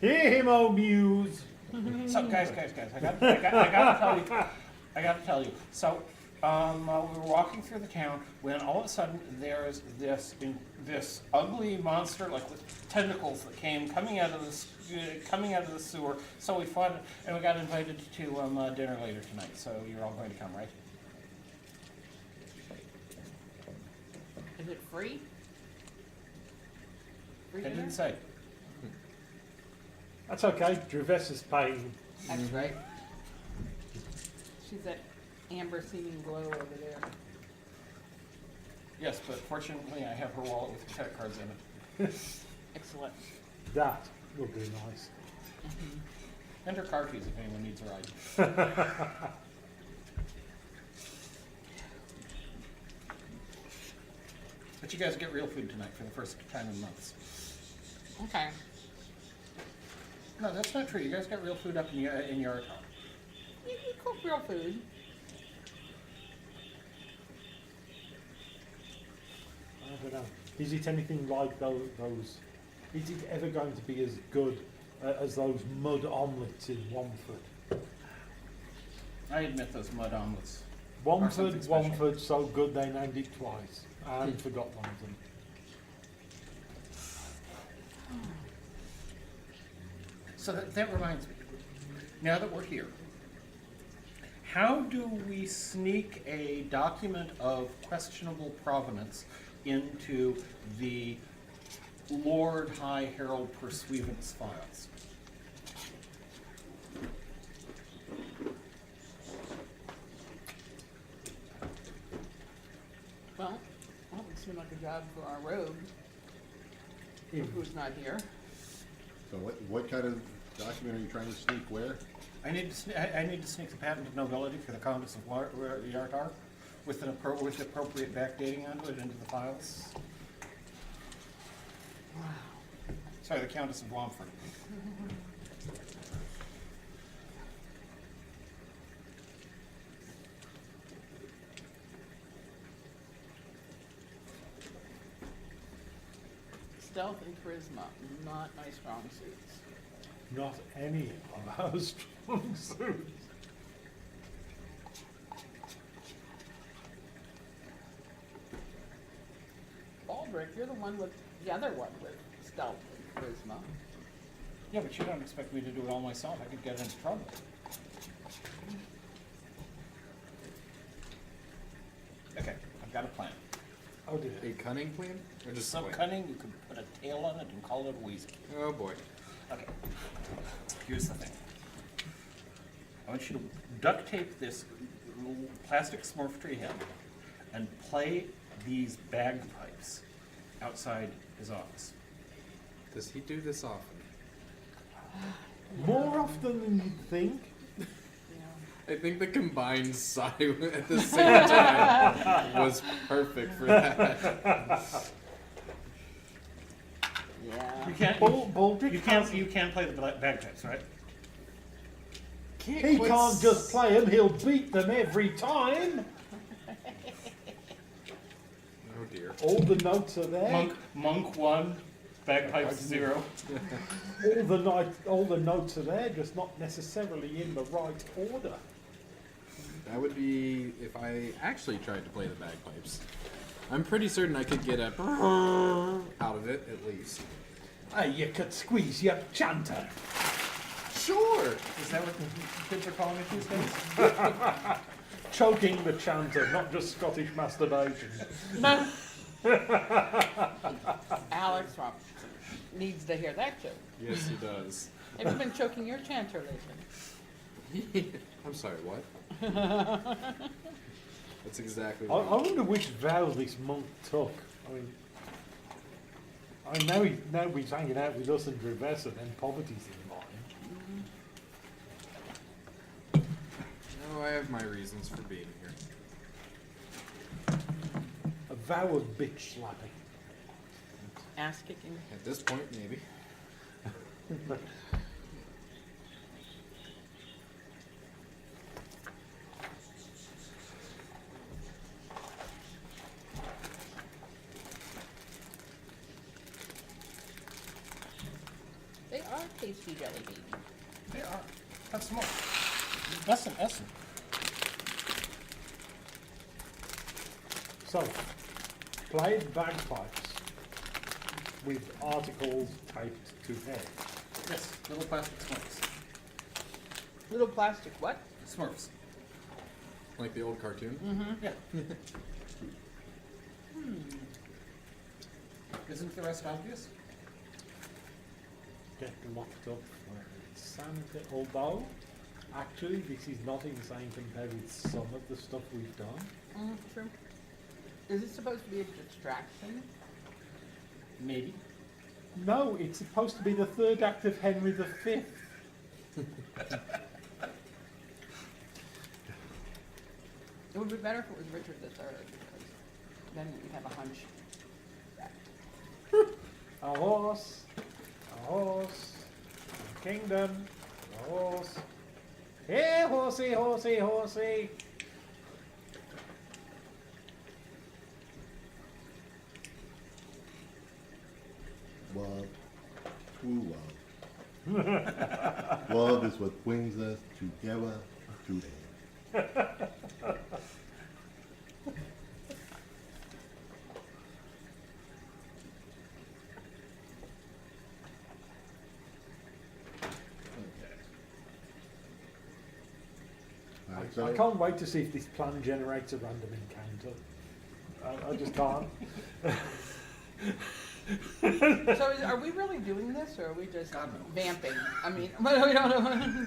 Hear him, O Muse. So, guys, I gotta tell you. So, we were walking through the town when all of a sudden there's this ugly monster, like with tentacles, that came coming out of the sewer. So we fought it, and we got invited to dinner later tonight. So you're all going to come, right? Is it free? Free I dinner? didn't say. That's okay. Dreves is paying. That's right. She's that amber seeming glow over there. Yes, but fortunately I have her wallet with her credit cards in it. Excellent. That would be nice. And her car keys if anyone needs a ride. But you guys get real food tonight for the first time in months. Okay. No, that's not true. You guys got real food up in your town. You cook real food. I don't know. Is it anything like those? Is it ever going to be as good as those mud omelets in Womford? I admit those mud omelets. Womford, so good they named it twice and forgot one of them. So that reminds me, now that we're here, how do we sneak a document of questionable provenance into the Lord High Herald Pursuivant's files? Well, that would seem like a job for our rogue, who's not here. So what kind of document are you trying to sneak where? I need to sneak the patent of nobility for the Countess of Yartar with appropriate backdating onto it into the files. Wow. Sorry, the Countess of Womford. Stealth and charisma, not my strong suits. Not any of our strong suits. Baldrick, you're the one with the other one with stealth and charisma. Yeah, but you don't expect me to do it all myself. I could get into trouble. Okay, I've got a plan. Oh dear. A cunning plan? Or just So plan? cunning, you can put a tail on it and call it a weasel. Oh boy. Okay, here's the thing. I want you to duct tape this plastic Smurf tree head and play these bagpipes outside his office. Does he do this often? More often than you'd think. Yeah. I think the combined sigh at the same time was perfect for that. Yeah. You can't. Baldrick You can't play the bagpipes, right? he can't just play them, he'll beat them every time. Oh dear. All the notes are there. Monk 1, bagpipes 0. All the notes are there, just not necessarily in the right order. That would be if I actually tried to play the bagpipes. I'm pretty certain I could get a out of it at least. You could squeeze your chanter. Sure. Is that what the kids are calling it these days? Choking the chanter, not just Scottish masturbation. No. Alex Robinson needs to hear that joke. Yes, he does. Have you been choking your chanter lately? I'm sorry, what? That's exactly I what wonder which vow this monk took. I know he's hanging out with us and Dreves, and then poverty's in mind. No, I have my reasons for being here. A vow of bitch slapping. Ass kicking. At this point, maybe. They are tasty jelly babies. They are. Have some more. That's an Essen. So, played bagpipes with articles taped to head. Yes, little plastic Smurfs. Little plastic what? Smurfs. Like the old cartoon. Mm-hmm. Yeah. Isn't the rest obvious? Get locked up for insanity. Although, actually, this is not insane compared with some of the stuff we've done. True. Is it supposed to be a distraction? Maybe. No, it's supposed to be the third act of Henry V. It would be better if it was Richard III, because then you'd have a hunch. A horse, a kingdom, a horse. Hey, horsey, horsey, horsey. Love, true love. Love is what brings us together today. Alright, so I can't wait to see if this plan generates a random encounter. I just can't. So are we really doing this, or are we just God, no. vamping? I mean, we don't know.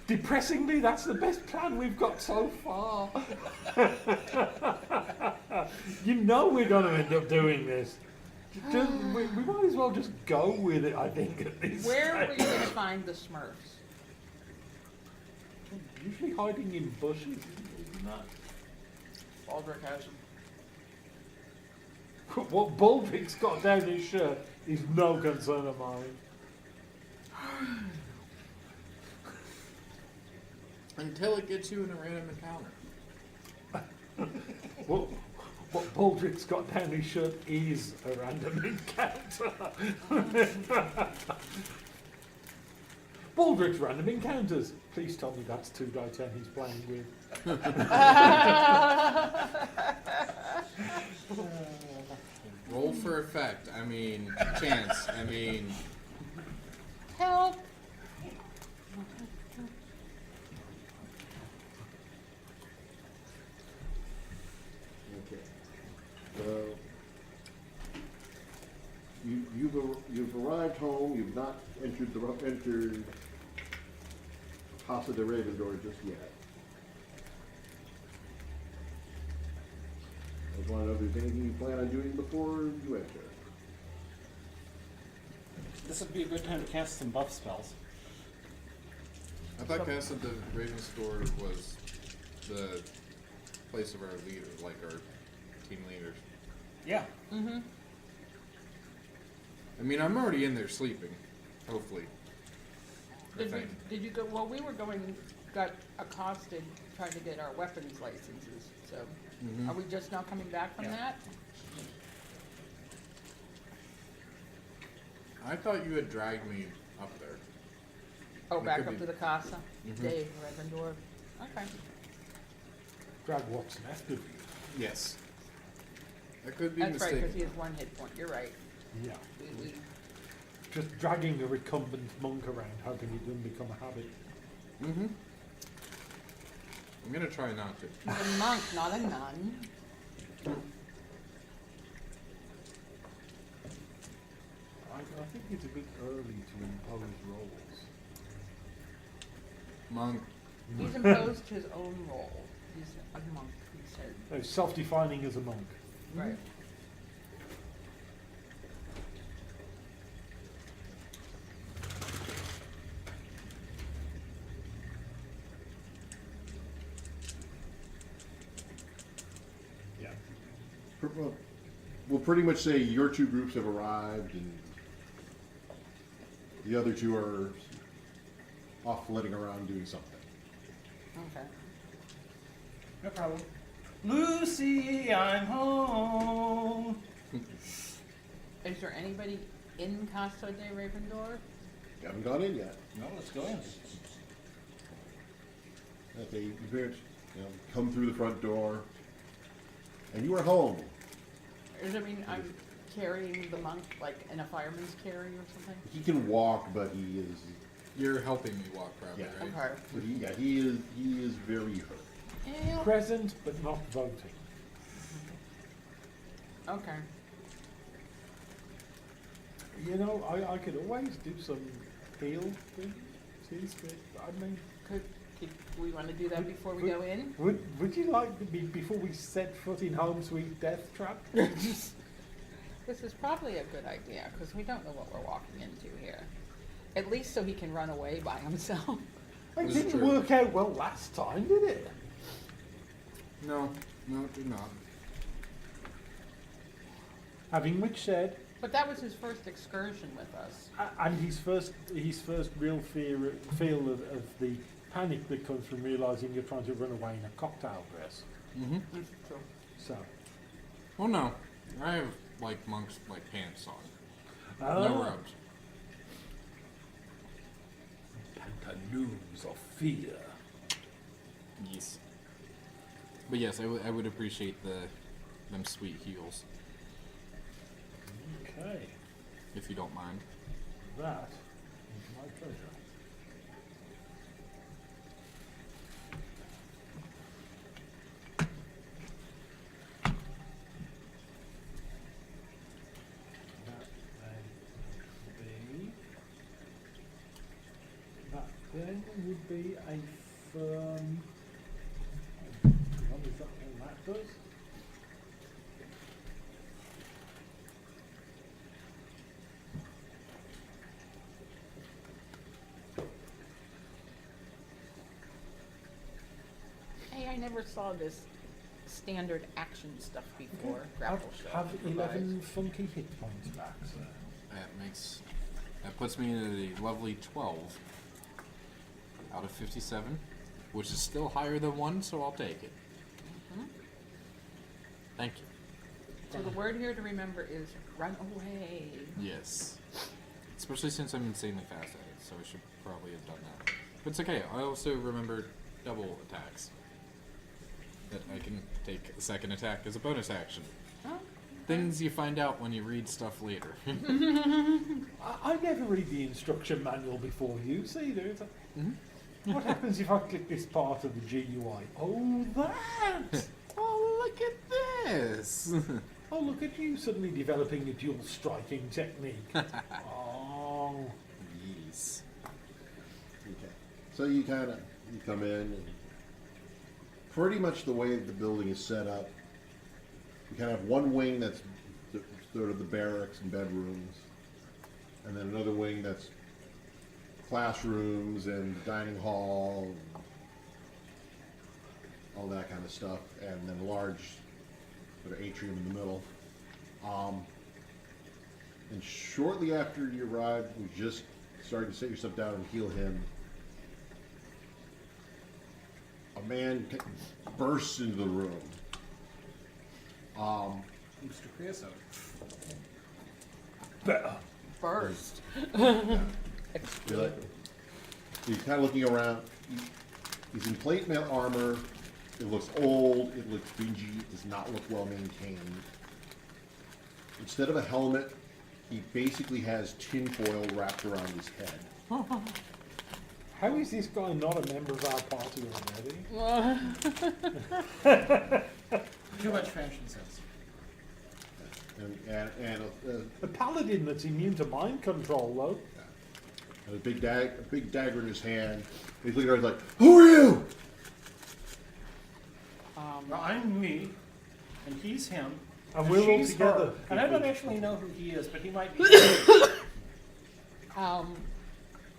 Depressingly, that's the best plan we've got so far. You know we're going to end up doing this. We might as well just go with it, I think, at this Where were stage. you going to find the Smurfs? Usually hiding in bushes, isn't that? Baldrick has them. What Baldrick's got down his shirt is no concern of mine. Until it gets you in a random encounter. What Baldrick's got down his shirt is a random encounter. Baldrick's random encounters. Please tell me that's 2x10 he's playing with. Roll for effect. I mean, chance. I mean, Help! okay. So you've arrived home. You've not entered Casa de Ravendor just yet. I just want to know if there's anything you plan on doing before you enter. This would be a good time to cast some buff spells. I thought Casa de Ravenstor was the place of our leader, like our team leaders. Yeah. Mm-hmm. I mean, I'm already in there sleeping, hopefully. I Did think. you go, well, we were got accosted trying to get our weapons licenses, so Mhm. are we just now coming back from Yeah. that? I thought you had dragged me up there. Oh, It back could up be. to the Casa? Mhm. Dave, Ravendor. Okay. Grab what's left of you. Yes. I could be That's right, because mistaken. he has one hit point. You're right. Yeah. We Just dragging a recumbent monk around, hoping it doesn't become a habit. Mm-hmm. I'm gonna try not to. he's a monk, not a nun. I think it's a bit early to impose roles. Monk. He's imposed his own role. He's a monk, he said. No, self-defining as a monk. Right. Yeah. We'll pretty much say your two groups have arrived and the other two are off flitting around doing something. Okay. No problem. Lucy, I'm home. Is there anybody in Casa de Ravendor? You haven't gone in yet. No, let's go in. Okay, you appeared, come through the front door, and you are home. Does that mean I'm carrying the monk like in a fireman's carry or something? He can walk, but he is, You're helping me walk, probably, Yeah. right? Okay. but he is very hurt. Present but not voting. Okay. You know, I could always do some heal things. I mean, Could we want to do that before we go in? would you like to be, before we set foot in Home Sweet Death Trap? This is probably a good idea because we don't know what we're walking into here. At least so he can run away by himself. It This is didn't true. work out well last time, did it? No, it did not. Having which said, But that was his first excursion with us. and his first real feel of the panic that comes from realising you're trying to run away in a cocktail dress. Mm-hmm. That's true. So, Well, no. I have, like, monk's, like, pants on. Ah. No robes. Pantaloons of fear. Yes. But yes, I would appreciate them sweet heels, Okay, if you don't mind. that is my pleasure. That then would be a firm. What is that all that does? Hey, I never saw this standard action stuff before. Grapple shot. Have improvised. 11 funky hit points back, sir. That puts me at a lovely 12 out of 57, which is still higher than 1, so I'll take it. Mhm. Thank you. So the word here to remember is run away. Yes. Especially since I'm insanely fast at it, so I should probably have done that. But it's okay, I also remember double attacks. That I can take a second attack as a bonus action. Oh, Things you find out when you read stuff later. I never read the instruction manual before use either. It's like, what happens if I click this part of the GUI? Oh, that! Oh, look at this! Oh, look at you suddenly developing a dual striking technique. Oh, Yes. Okay. So you come in, and pretty much the way the building is set up, you kind of have one wing that's sort of the barracks and bedrooms, and then another wing that's classrooms and dining hall, and all that kind of stuff, and then a large sort of atrium in the middle. And shortly after you arrived, you just started to set yourself down and heal him. A man bursts into the room. Mr. Creosote. better. burst. You're like, he's kind of looking around. He's in plate mail armor. It looks old. It looks dingy. It does not look well maintained. Instead of a helmet, he basically has tinfoil wrapped around his head. How is this guy not a member of our party already? Too much fashion sense. And A paladin that's immune to mind control, though. a big dagger in his hand. He's looking around like, "Who are you?" Well, I'm me, and he's him. And we're all she's together. her. And I don't actually know who he is, but he might be.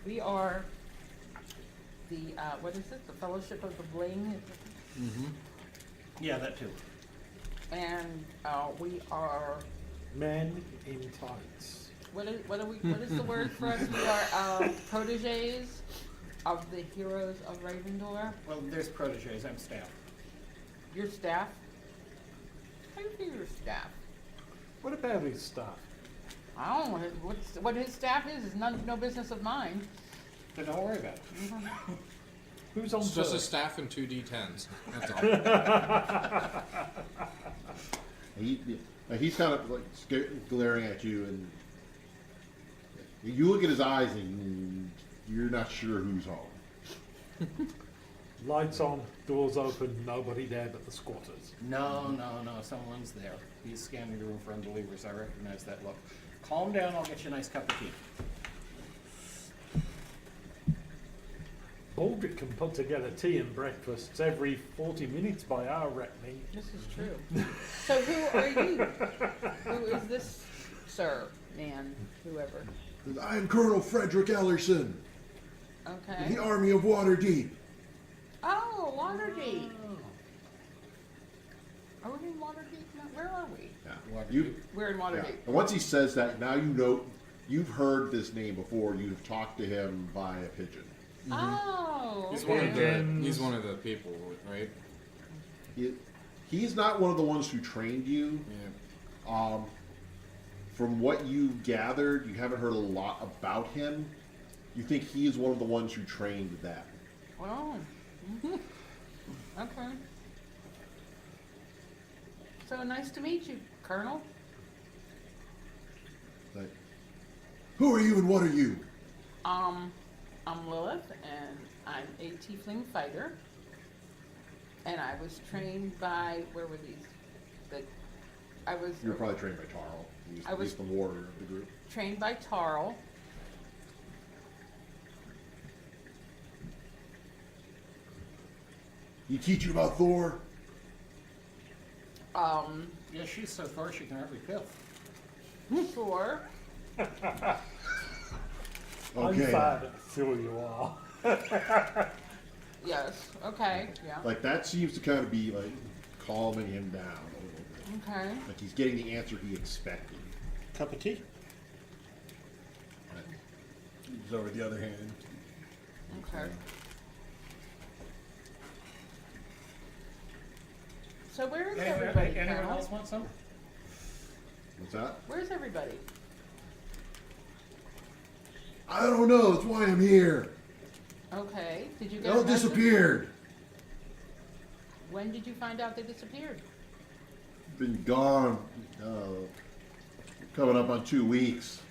We are the, what is it? The Fellowship of the Bling? Yeah, that too. And we are, Men in tights. what is the word for us? We are proteges of the heroes of Ravendor. Well, there's proteges. I'm staff. Your staff? How do you do your staff? What about his staff? I don't know what his staff is no business of mine. So don't worry about it. Who's on It's just a first? staff and 2 D10s. That's all. He's kind of like glaring at you, and you look at his eyes, and you're not sure who's home. Lights on, doors open, nobody there but the squatters. No, someone's there. He's scanning the room for unbelievers. I recognize that look. Calm down, I'll get you a nice cup of tea. Baldrick can put together tea and breakfasts every 40 minutes by our reckoning. This is true. So who are you? Who is this, sir, man, whoever? I am Colonel Frederick Ellerson, of Okay. the Army of Waterdeep. Oh, Waterdeep. Are we in Waterdeep now? Where are we? We're in Yeah. Waterdeep. And once he says that, now you know you've heard this name before. You've talked to him via pigeon. Oh, He's okay. he's one of the people, right? He's not one of the ones who trained you. Yeah. From what you gathered, you haven't heard a lot about him. You think he is one of the ones who trained them. Oh. Mhm. Okay. So nice to meet you, Colonel. Like, who are you and what are you? I'm Lilith, and I'm a tiefling fighter. And I was trained by, where were these? You're probably trained by Tarl. He's the warrior of the group. Trained by Tarl. He teach you about Thor? Yeah, she's so far she can hardly pill. Sure. I'm Okay. fat, sure you are. Yes. Okay. Yeah. Like, that seems to kind of be, like, calming him down a little bit. Okay. Like, he's getting the answer he expected. Cup of tea? He's over the other hand. Okay. So where is everybody, Anyone Colonel? else want some? What's that? Where's everybody? I don't know. That's why I'm here. Okay. Did you They get a all message? disappeared. When did you find out they disappeared? Been gone. Coming up on 2 weeks.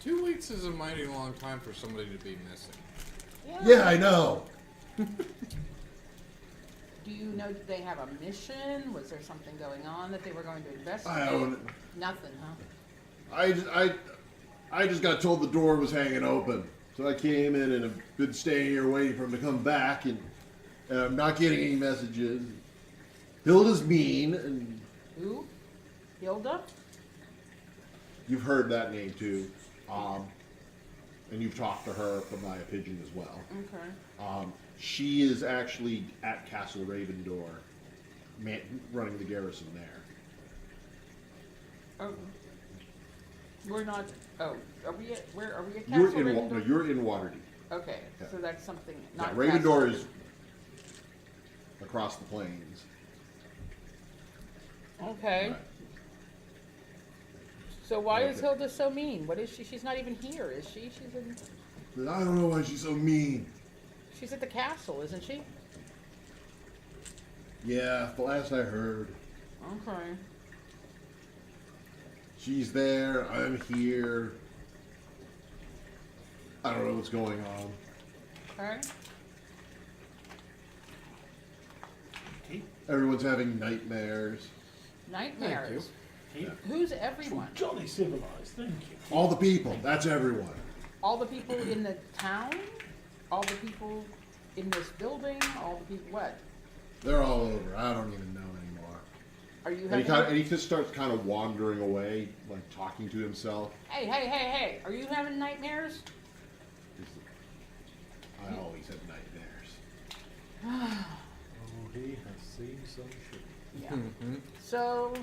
2 weeks is a mighty long time for somebody to be missing. Yeah, I know. Do you know that they have a mission? Was there something going on that they were going to investigate? I don't. Nothing, huh? I just got told the door was hanging open, so I came in and have been staying here waiting for him to come back, and I'm not getting any messages. Hilda's mean, and Who? Hilda? you've heard that name too, and you've talked to her from my pigeon as well. Okay. She is actually at Castle Ravendor, running the garrison there. Oh. We're not. Oh, are we at? Where are we at? You're Castle in Ravendor? no, you're in Waterdeep. Okay, Yeah. so that's something. Yeah, Not Ravendor Castle is across the plains. Okay. Right. So why is Okay. Hilda so mean? What is she? She's not even here, is she? She's in. But I don't know why she's so mean. She's at the castle, isn't she? Yeah, the last I heard. Okay. She's there, I'm here. I don't know what's going on. Okay. Tea? Everyone's having nightmares. Nightmares. Tea? Who's everyone? Jolly civilized, thank you. All the people, that's everyone. All the people in the town? All the people in this building? All the people what? They're all over. I don't even know anymore. Are you And having? he just starts kind of wandering away, like talking to himself. Hey! Are you having nightmares? I always have nightmares. Oh, he has seen some shit. Yeah. Mm-hmm. So,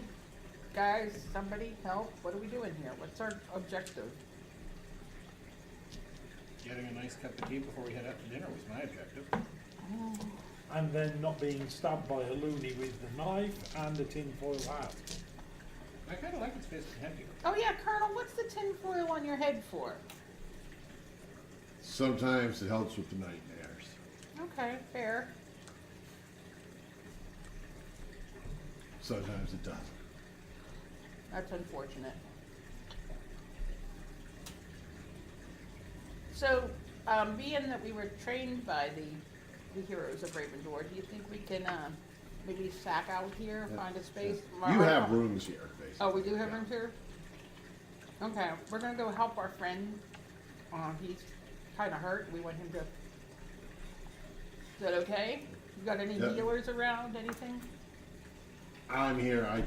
guys, somebody help. What are we doing here? What's our objective? Getting a nice cup of tea before we head out to dinner was my objective. And then not being stabbed by a loony with a knife and a tinfoil hat. I kind of like its face heavier. Oh yeah, Colonel, what's the tinfoil on your head for? Sometimes it helps with the nightmares. Okay, fair. Sometimes it doesn't. That's unfortunate. So, being that we were trained by the heroes of Ravendor, do you think we can maybe sack out here, Yeah, find a space? You have rooms here, basically. Oh, we do have Yeah. rooms here? Okay, we're gonna go help our friend. He's kinda hurt. We want him to... Is that okay? You got any Yeah. healers around, anything? I'm here. I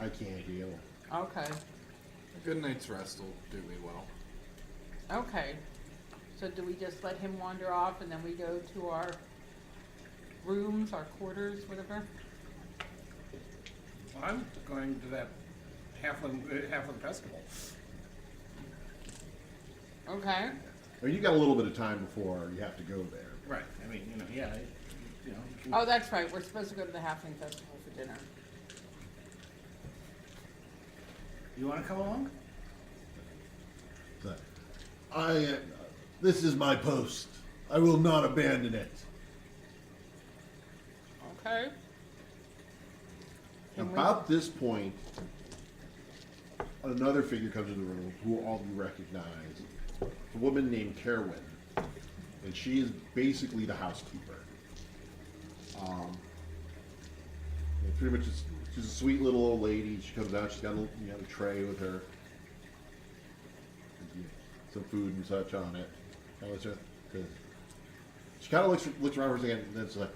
can't heal. Okay, A good night's rest will do me well. okay. So do we just let him wander off and then we go to our rooms, our quarters, whatever? I'm going to that halfling festival. Okay. Well, you got a little bit of time before you have to go there. Right. I mean, you know, yeah. You know. You can- Oh, that's right. We're supposed to go to the Halfling Festival for dinner. You want to come along? So, this is my post. I will not abandon it. Okay. Can we- About this point, another figure comes into the room who all of you recognize. A woman named Kerwin. And she is basically the housekeeper. And pretty much she's a sweet little old lady. She comes out, she's got a tray with her. Some food and such on it. She kind of looks around for a second and then it's like,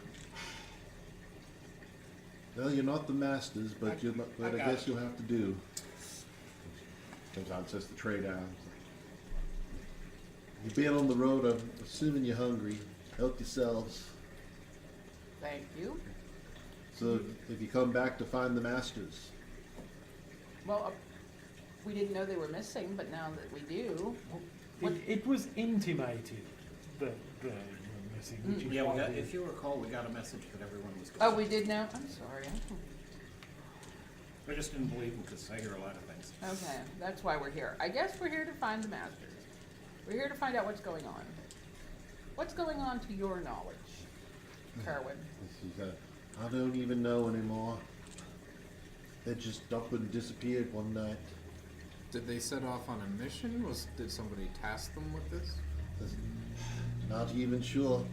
well, you're not the masters, but I got guess it. you'll have to do. Comes out and sets the tray down. You've been on the road, I'm assuming you're hungry. Help yourselves. Thank you. So if you come back to find the masters, Well, we didn't know they were missing, but now that we do, What- It was intimated that they were missing, which is Yeah. why If you recall, we got a message that everyone was. oh, we did know? I'm sorry. I just didn't believe him because I hear a lot of things. Okay, that's why we're here. I guess we're here to find the masters. We're here to find out what's going on. What's going on to your knowledge, Kerwin? she said, I don't even know anymore. They just up and disappeared one night. Did they set off on a mission? Did somebody task them with this? Not even sure.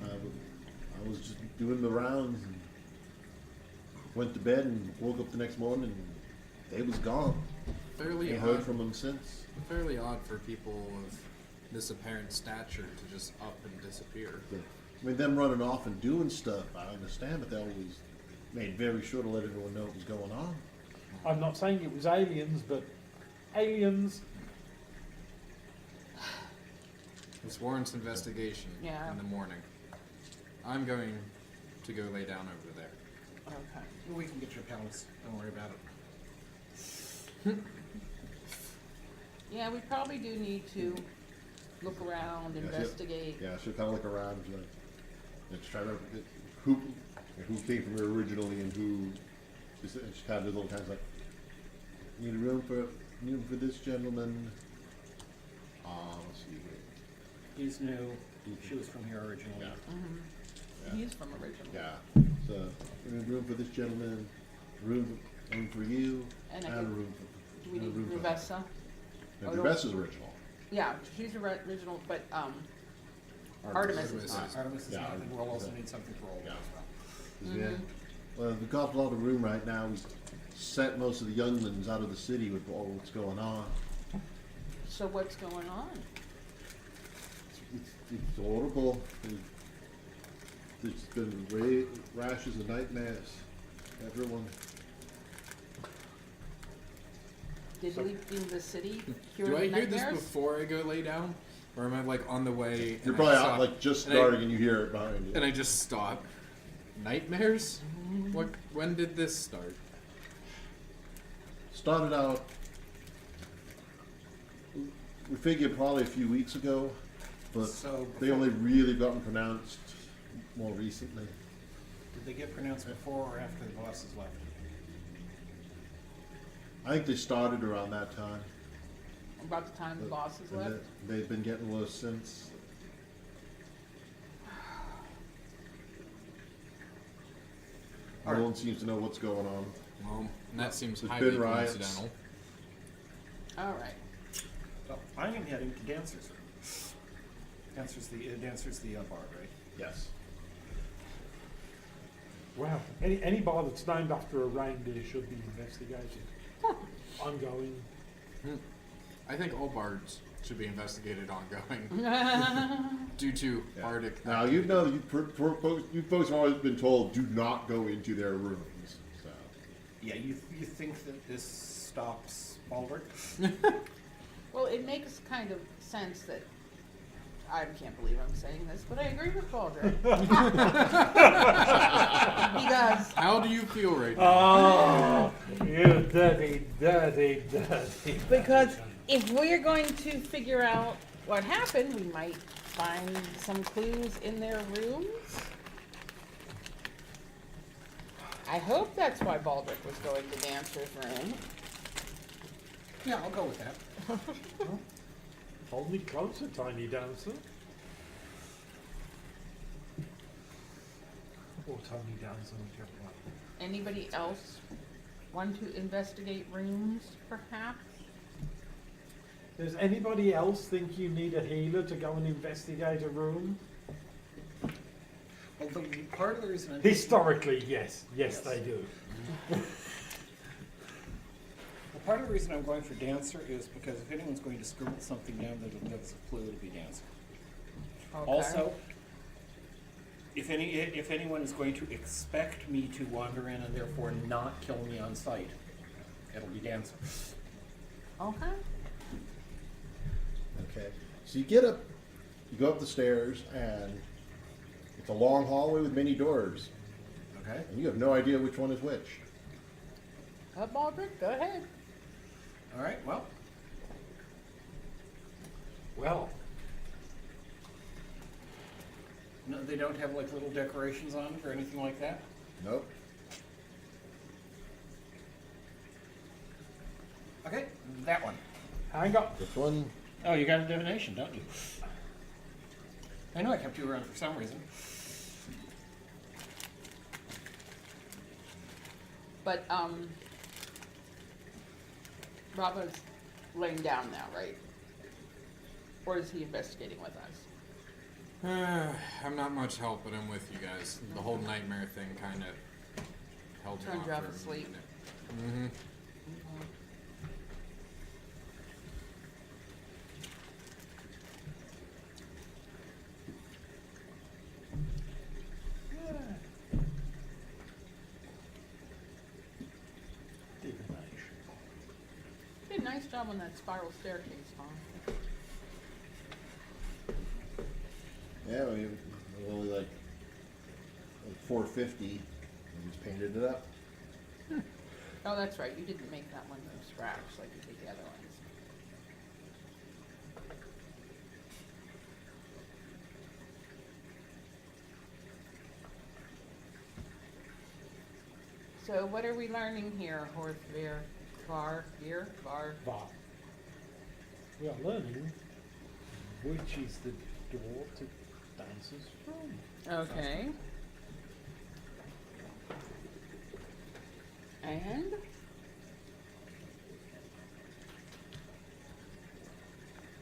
I was just doing the rounds and went to bed and woke up the next morning and they was gone. Fairly Ain't heard odd. from them since. Fairly odd for people of this apparent stature to just up and disappear. I mean, them running off and doing stuff, I understand, but they always made very sure to let everyone know what was going on. I'm not saying it was aliens, but aliens. This warrants investigation Yeah. in the morning. I'm going to go lay down over there. Okay. We can get your pellets. Don't worry about it. Yeah, we probably do need to look around, Yeah, investigate. Yeah, she'll kind of look around and just try to who came from here originally and who. She kind of did little kinds like need a room for this gentleman. Let's see here. He's new. She was from here originally. Yeah. Mhm. Yeah. He's from original. Yeah. So we need a room for this gentleman, room for you, And and I a could- room Do we and a need room for her. Ruvessa? Now, Oh, no. Ruvessa's original. Yeah, she's original, but Artemis is Artemis not. is- Artemis is Yeah, not, and we'll also yeah. need something for old Yeah. as well. Yeah. Mhm. Well, we've got a lot of room right now. We've sent most of the younglings out of the city with all what's going on. So what's going on? It's horrible. There's been rashes and nightmares. Everyone. Did So- leaving the city cure Do the I hear this nightmares? before I go lay down? Or am I like on the way? You're and probably I out, stop- like just and I- starting and you hear it behind you. And I just stop. Nightmares? When did this start? Started out, we figured probably a few weeks ago, but So they only really gotten pronounced more recently. Did they get pronounced before or after the bosses left? I think they started around that time. About the time the bosses And left? they've been getting low since. No Alright. one seems to know what's going on. Well, that seems There's highly been riots. coincidental. All right. So I am heading to Dancer's room. Dancer's the bard, right? Yes. Wow. Any bar that's named after a reindeer should be investigated. Ongoing. I think all bards should be investigated ongoing due to Yeah. bardic. Now you know that you folks have always been told do not go into their rooms. So Yeah, you think that this stops Baldric? Well, it makes kind of sense that, I can't believe I'm saying this, but I agree with Baldric. Because How do you feel right now? Oh, you dirty, dirty, dirty. Because if we're going to figure out what happened, we might find some clues in their rooms. I hope that's why Baldric was going to Dancer's room. Yeah, I'll go with that. Hold me closer, tiny dancer. Or tiny dancer, whichever one. Anybody else want to investigate rooms, perhaps? Does anybody else think you need a healer to go and investigate a room? Well, the part of the reason I'm Historically, yes. Yes. Yes, they do. Well, part of the reason I'm going for Dancer is because if anyone's going to scribble something down that'll give us a clue, it'll be Dancer. Okay. Also, if anyone is going to expect me to wander in and therefore not kill me on sight, it'll be Dancer. Okay. okay. So you get up, you go up the stairs, and it's a long hallway with many doors, Okay. and you have no idea which one is which. Baldric, go ahead. All right. Well, Well, no, they don't have like little decorations on it or anything like that. Nope. Okay, that one. hang on. Which one? Oh, you got a divination, don't you? I know I kept you around for some reason. But, Bravo's laying down now, right? Or is he investigating with us? I'm not much help, but I'm with you guys. The whole nightmare thing kind of held me Turned off you off for to a sleep. minute. Divination. Did a nice job on that spiral staircase, huh? Yeah, we only like 450, and just painted it up. Oh, that's right, you didn't make that one from scratch like you did the other ones. So what are we learning here, Horthveer? Var? But we are learning which is the door to Dancer's room. Okay. And?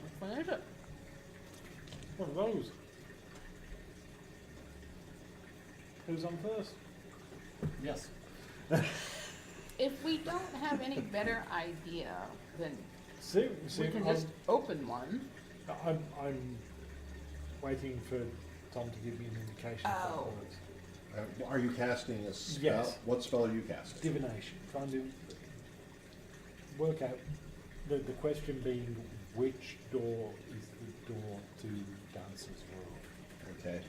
Which one is it? One of those. Who's on first? Yes. If we don't have any better idea, then See, we can just open one. I'm waiting for Tom to give me an indication Oh. of that works. Are you casting a spell? Yes. What spell are you casting? Divination. Trying to work out the question being which door is the door to Dancer's room. Okay.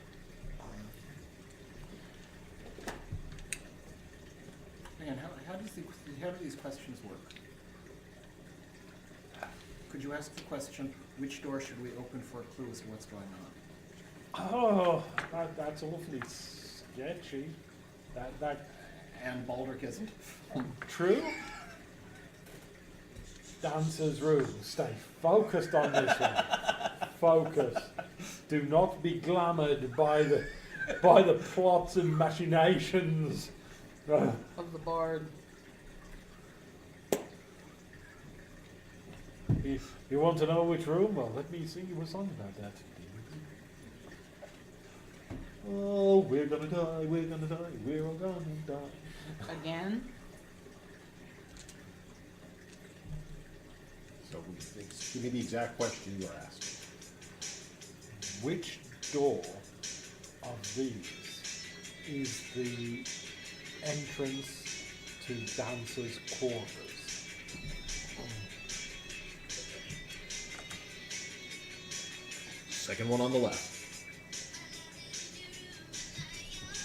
Man, how do these questions work? Could you ask the question, which door should we open for a clue as to what's going on? Oh, that's awfully sketchy. That And Baldric isn't? true. dancer's room. Stay focused on this one. Focus. Do not be glamoured by the plots and machinations. Of the bard. You want to know which room? Well, let me sing you a song about that. Oh, we're gonna die, we're gonna die, we're all gonna die. Again? So give me the exact question you were asking. Which door of these is the entrance to Dancer's quarters? Second one on the left.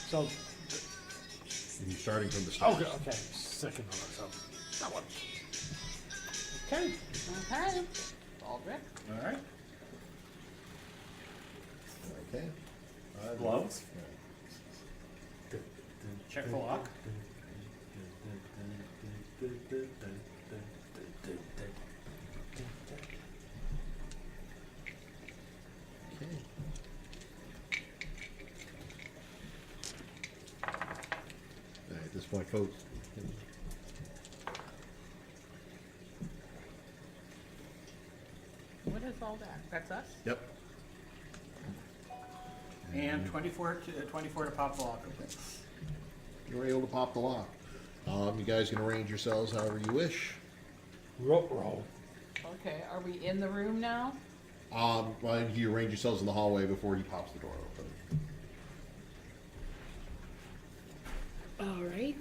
So, You're starting from the start. okay, second one, so that one. Okay. Okay. Aldrich. All right. Okay. Gloves. Check the lock. Okay. At this point, folks. What is all that? That's us? Yep. And 24 to pop the lock. Okay. You're able to pop the lock. You guys can arrange yourselves however you wish. Roll. Okay, are we in the room now? Why don't you arrange yourselves in the hallway before he pops the door open? All right.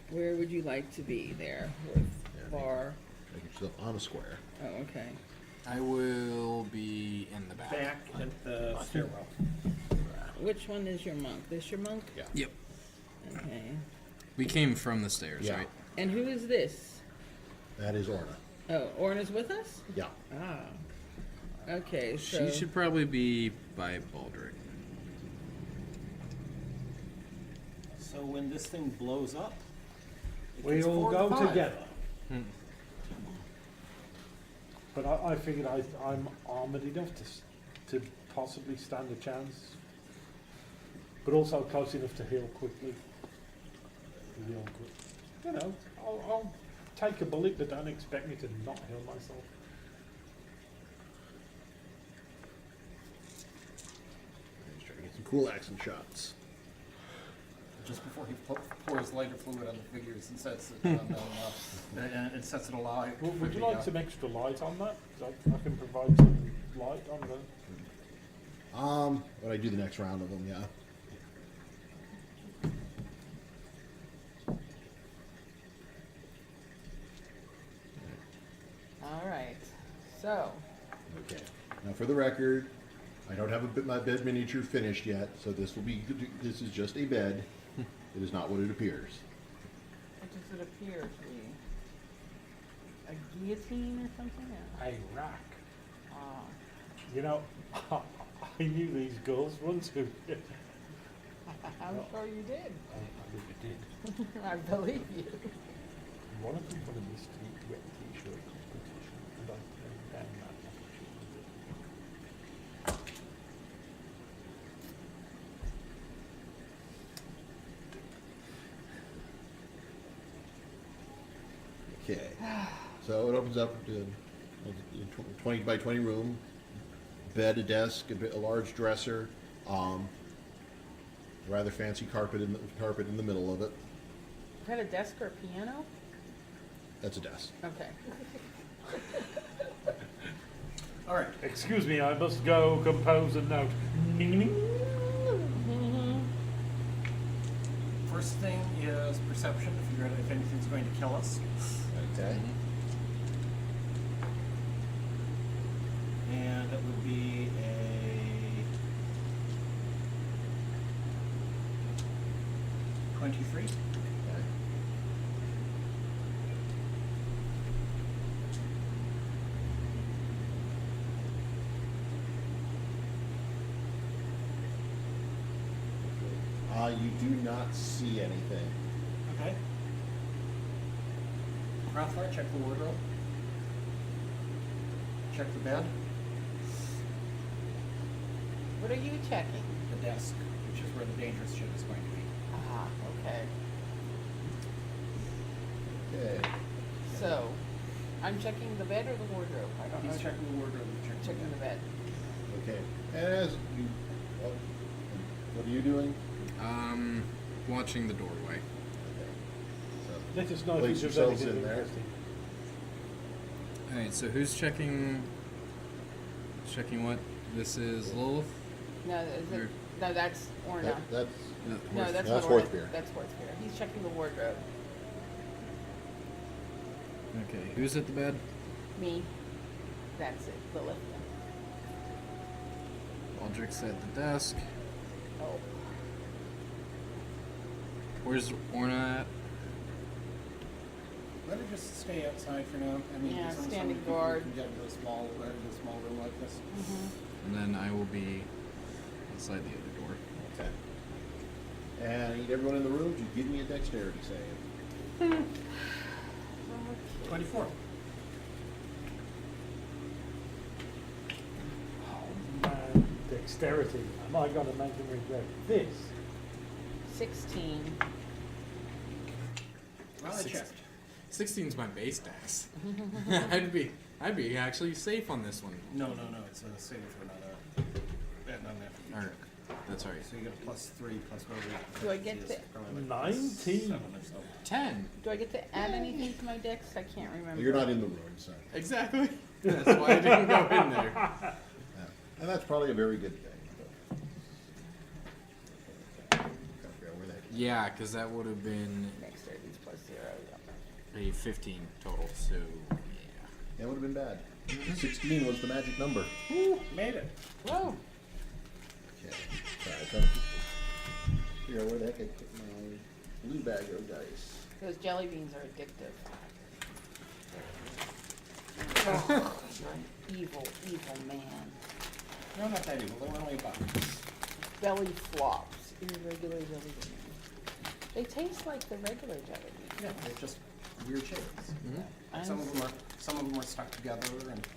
Where would you like to be there with bar? Make yourself on a square. Oh, okay. I will be in the back. Back at the stairwell. Which one is your monk? This your monk? Yeah. Yep. Okay. We came from the stairs, Yeah. right? And who is this? That is Orna. Oh, Orna's with us? Yeah. Ah. Okay, so She should probably be by Baldric. So when this thing blows up, it We gets all 4 to go 5. together. But I figured I'm armoured enough to possibly stand a chance. But also close enough to heal quickly. You know, I'll take a bullet, but don't expect me to not heal myself. He's trying to get some cool accent shots. Just before he pours lighter fluid on the figures and sets it on and sets it alight. Would you like some extra light on that? 'Cause I can provide some light on the... When I do the next round of them, yeah. all right. So Okay. Now, for the record, I don't have my bed miniature finished yet, so this is just a bed. It is not what it appears. what does it appear to be? A guillotine or something? A rack. Ah. You know, I knew these girls once who... I'm sure you did. I really did. I believe you. One of them won a mystery wet t-shirt competition, and I turned down that Okay. So it opens up to a 20 by 20 room, bed, a desk, a large dresser, rather fancy carpet in the middle of it. Is that a desk or a piano? That's a desk. Okay. All right. Excuse me, I must go compose a note. First thing is perception to figure out if anything's going to kill us. Okay. And it would be a 23. You do not see anything. Okay. Rothbard, check the wardrobe. Check the bed. What are you checking? The desk, which is where the dangerous shit is going to be. Ah, okay. Okay. So, I'm checking the bed or the wardrobe? I don't know. He's checking the wardrobe. He's Checking the bed. Okay. As you, what are you doing? Watching the doorway. Okay. So, Let us know place if there's yourselves anything in there. interesting. Alright, so who's checking what? This is Lilith? No, is it, Or- no, that's Orna. That's No, that's that's not Orna. Horthbeer. That's Horthbeer. He's checking the wardrobe. Okay, who's at the bed? Me. That's it. Lilith. Aldrich's at the desk. Oh. Where's Orna at? Let her just stay outside for now. I mean, Yeah, there's only so standing many people guard. who can get into a small room like this. And then I will be outside the other door. Okay. And I need everyone in the room to give me a dexterity save. 24. Oh man, dexterity. Am I going to make him regret this? 16. Well, I checked. 16's my base dex. I'd be actually safe on this one. No, it's a save for another. Alright, that's alright. So you get a +3 plus whatever. Do I get the- 19? 7 or so. 10! Do I get to add anything to my dex? I can't remember. You're not in the room, so. Exactly. That's why I didn't go in there. Yeah. And that's probably a very good thing. But... Okay. Gotta figure out where that came Yeah, because that would have been Dexterity's +0. Yeah. a 15 total, so yeah. That would have been bad. 16 was the magic number. Woo, made it. Whoa. Okay. Sorry, I'm trying to figure out where the heck I put my blue bag of dice. Those jelly beans are addictive. Oh, you're an evil, evil man. No, not that evil. They're only a buck. Belly flops. Irregular jelly beans. They taste like the regular jelly beans. Yeah, they're just weird shapes. I'm Some of them are stuck together, and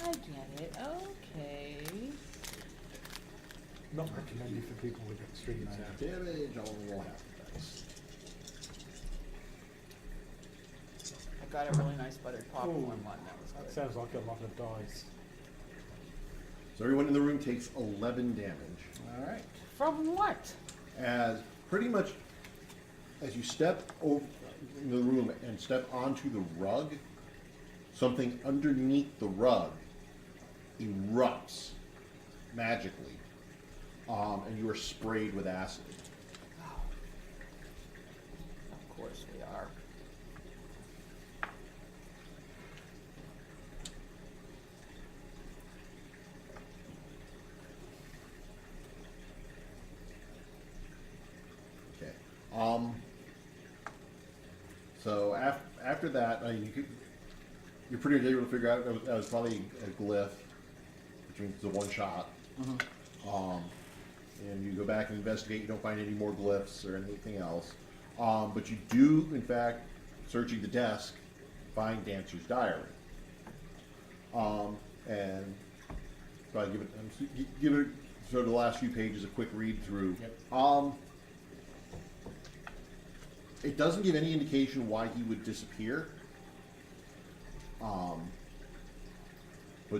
I get it. Okay. Not recommended for people with extreme ADHD. Damage on half the dice. I got a really nice buttered popcorn Ooh. one. That was That good. sounds like a lot of dice. So everyone in the room takes 11 damage. all right. From what? As pretty much as you step over in the room and step onto the rug, something underneath the rug erupts magically, and you are sprayed with acid. Oh. Of course we are. Okay. So after that, you're pretty much able to figure out that was probably a glyph, which means it's a one shot. And you go back and investigate. You don't find any more glyphs or anything else. But you do, in fact, searching the desk, find Dancer's diary. And so I give it sort of the last few pages a quick read through. Yep. It doesn't give any indication why he would disappear. But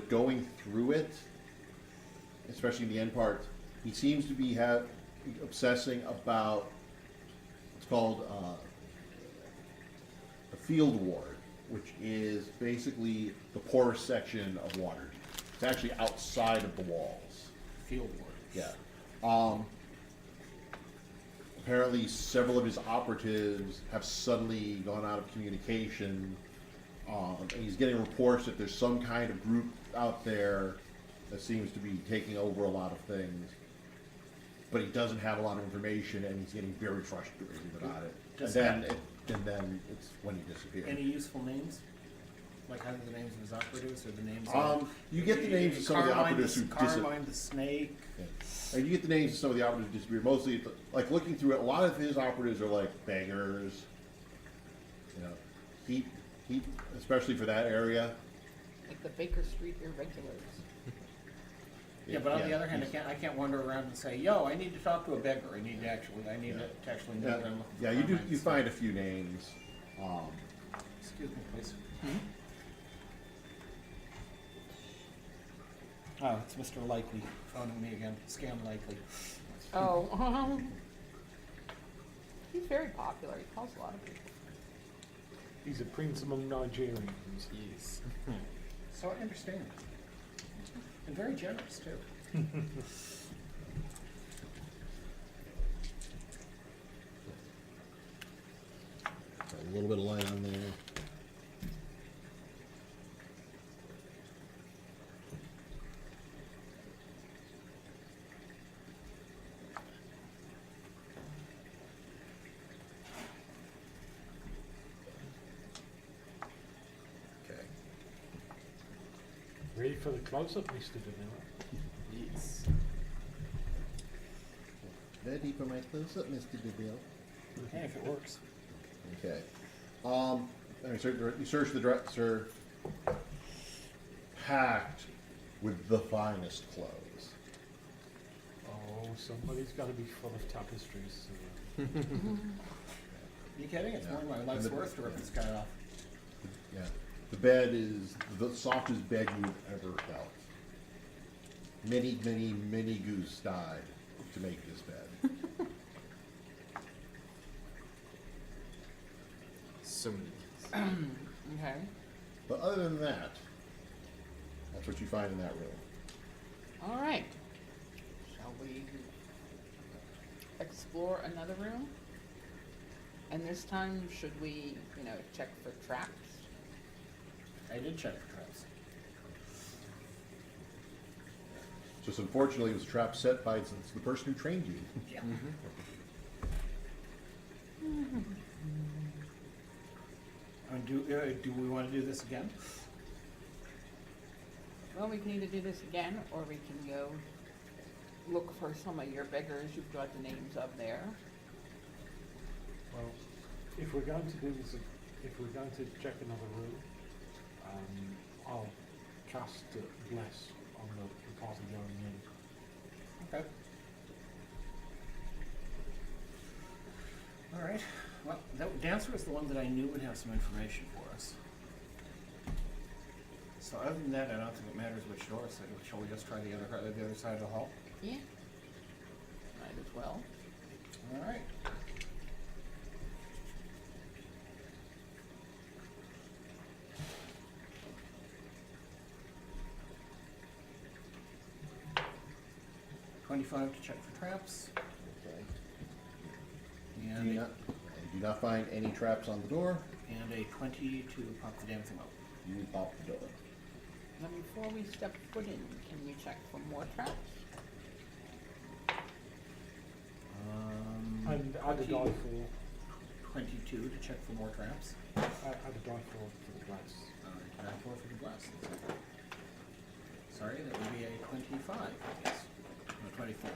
going through it, especially in the end part, he seems to be obsessing about what's called a field ward, which is basically the poorest section of Waterdeep. It's actually outside of the walls. Field ward. Yeah. Apparently, several of his operatives have suddenly gone out of communication, and he's getting reports that there's some kind of group out there that seems to be taking over a lot of things, but he doesn't have a lot of information, and he's getting very frustrated about it. And then it's when he disappears. Any useful names? Like either the names of his operatives or the names You get the names of some of the operatives who Carmine the Snake. and you get the names of some of the operatives who disappear. Mostly, like looking through it, a lot of his operatives are like beggars. You know, he especially for that area. Like the Baker Street irregulars. Yeah, but on the other hand, I can't wander around and say, "Yo, I need to talk to a beggar. I need to actually know Yeah, them." yeah, you do. You find a few names. Excuse me, please. Oh, it's Mr. Likely phoning me again. Scam Likely. Oh, he's very popular. He calls a lot of people. He's a prince among Nigerians. Yes. So I understand. And very generous too. A little bit of light on there. Okay. Ready for the close-up, Mr. Vanilla? Yes. Ready for my close-up, Mr. DeVille? Okay, if it works. Okay. You search the dresser, packed with the finest clothes. Oh, somebody's got to be full of tapestries. You kidding? It's more than my life's worth to rip this guy off. Yeah. The bed is the softest bed you've ever felt. Many, many, many goose died to make this bed. So many. Okay. But other than that, that's what you find in that room. All right. Shall we explore another room? And this time, should we, check for traps? I did check for traps. Just unfortunately, it was a trap set by the person who trained you. Yeah. Do we want to do this again? Well, we can either do this again, or we can go look for some of your beggars you've got the names of there. Well, if we're going to do this, if we're going to check another room, I'll cast Bless on the party going in. Okay. All right. Well, Dancer is the one that I knew would have some information for us. So other than that, I don't think it matters which door. So shall we just try the other side of the hall? Yeah. Might as well. All right. $25 to check for traps. Okay. And You do not find any traps on the door. and a 20 to pop the damn thing open. You pop the door. Now, before we step foot in, can you check for more traps? And add a 20 die for 22 to check for more traps. add a die for the Bless. Back four for the blast. Sorry, that would be a 25, I guess. No, 24.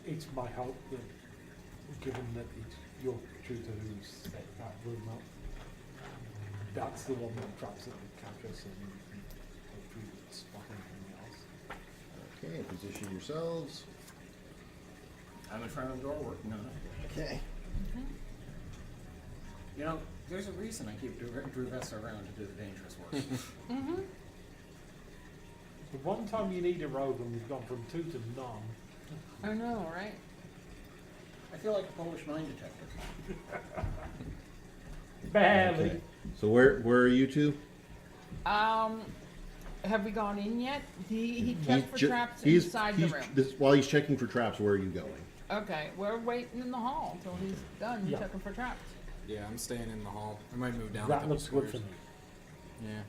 It's my hope that, given that it's your tutor who set that room up, that's the one that traps it and catches and hopefully spot anything else. Okay, position yourselves. I'm in front of the door working on it. Okay. You know, there's a reason I keep Drew Vessa around to do the dangerous work. Mm-hmm. The one time you need a rogue and we've gone from 2 to none. I know, right? I feel like a Polish mine detector. Barely. Okay. So where are you two? Have we gone in yet? He checked for ju- traps he's- inside he's- the room. While he's checking for traps, where are you going? Okay, we're waiting in the hall until he's done Yeah. checking for traps. Yeah, I'm staying in the hall. I might move down. a That couple looks good for squares. me. Yeah.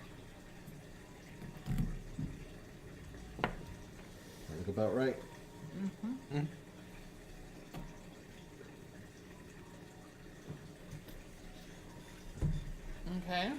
Look about right. Mm-hmm. Okay.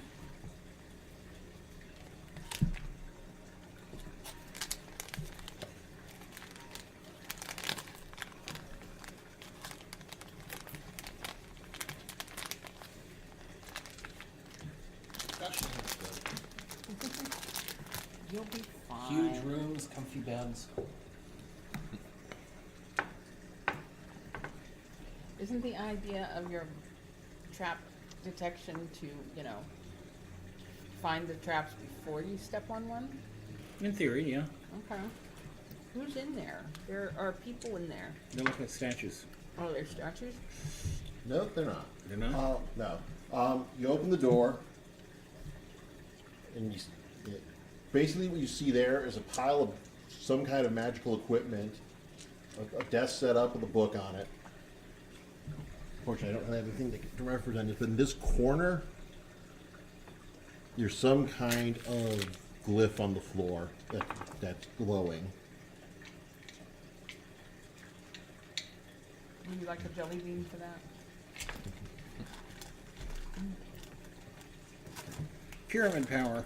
You'll be fine. Huge rooms, comfy beds. Isn't the idea of your trap detection to, find the traps before you step on one? In theory, yeah. Okay. Who's in there? There are people in there. They're looking at statues. Oh, there's statues? No, they're not. They're not? No. You open the door, and basically what you see there is a pile of some kind of magical equipment, a desk set up with a book on it. Unfortunately, I don't really have anything to represent it, but in this corner, there's some kind of glyph on the floor that's glowing. Would you like a jelly bean for that? Pyramid power.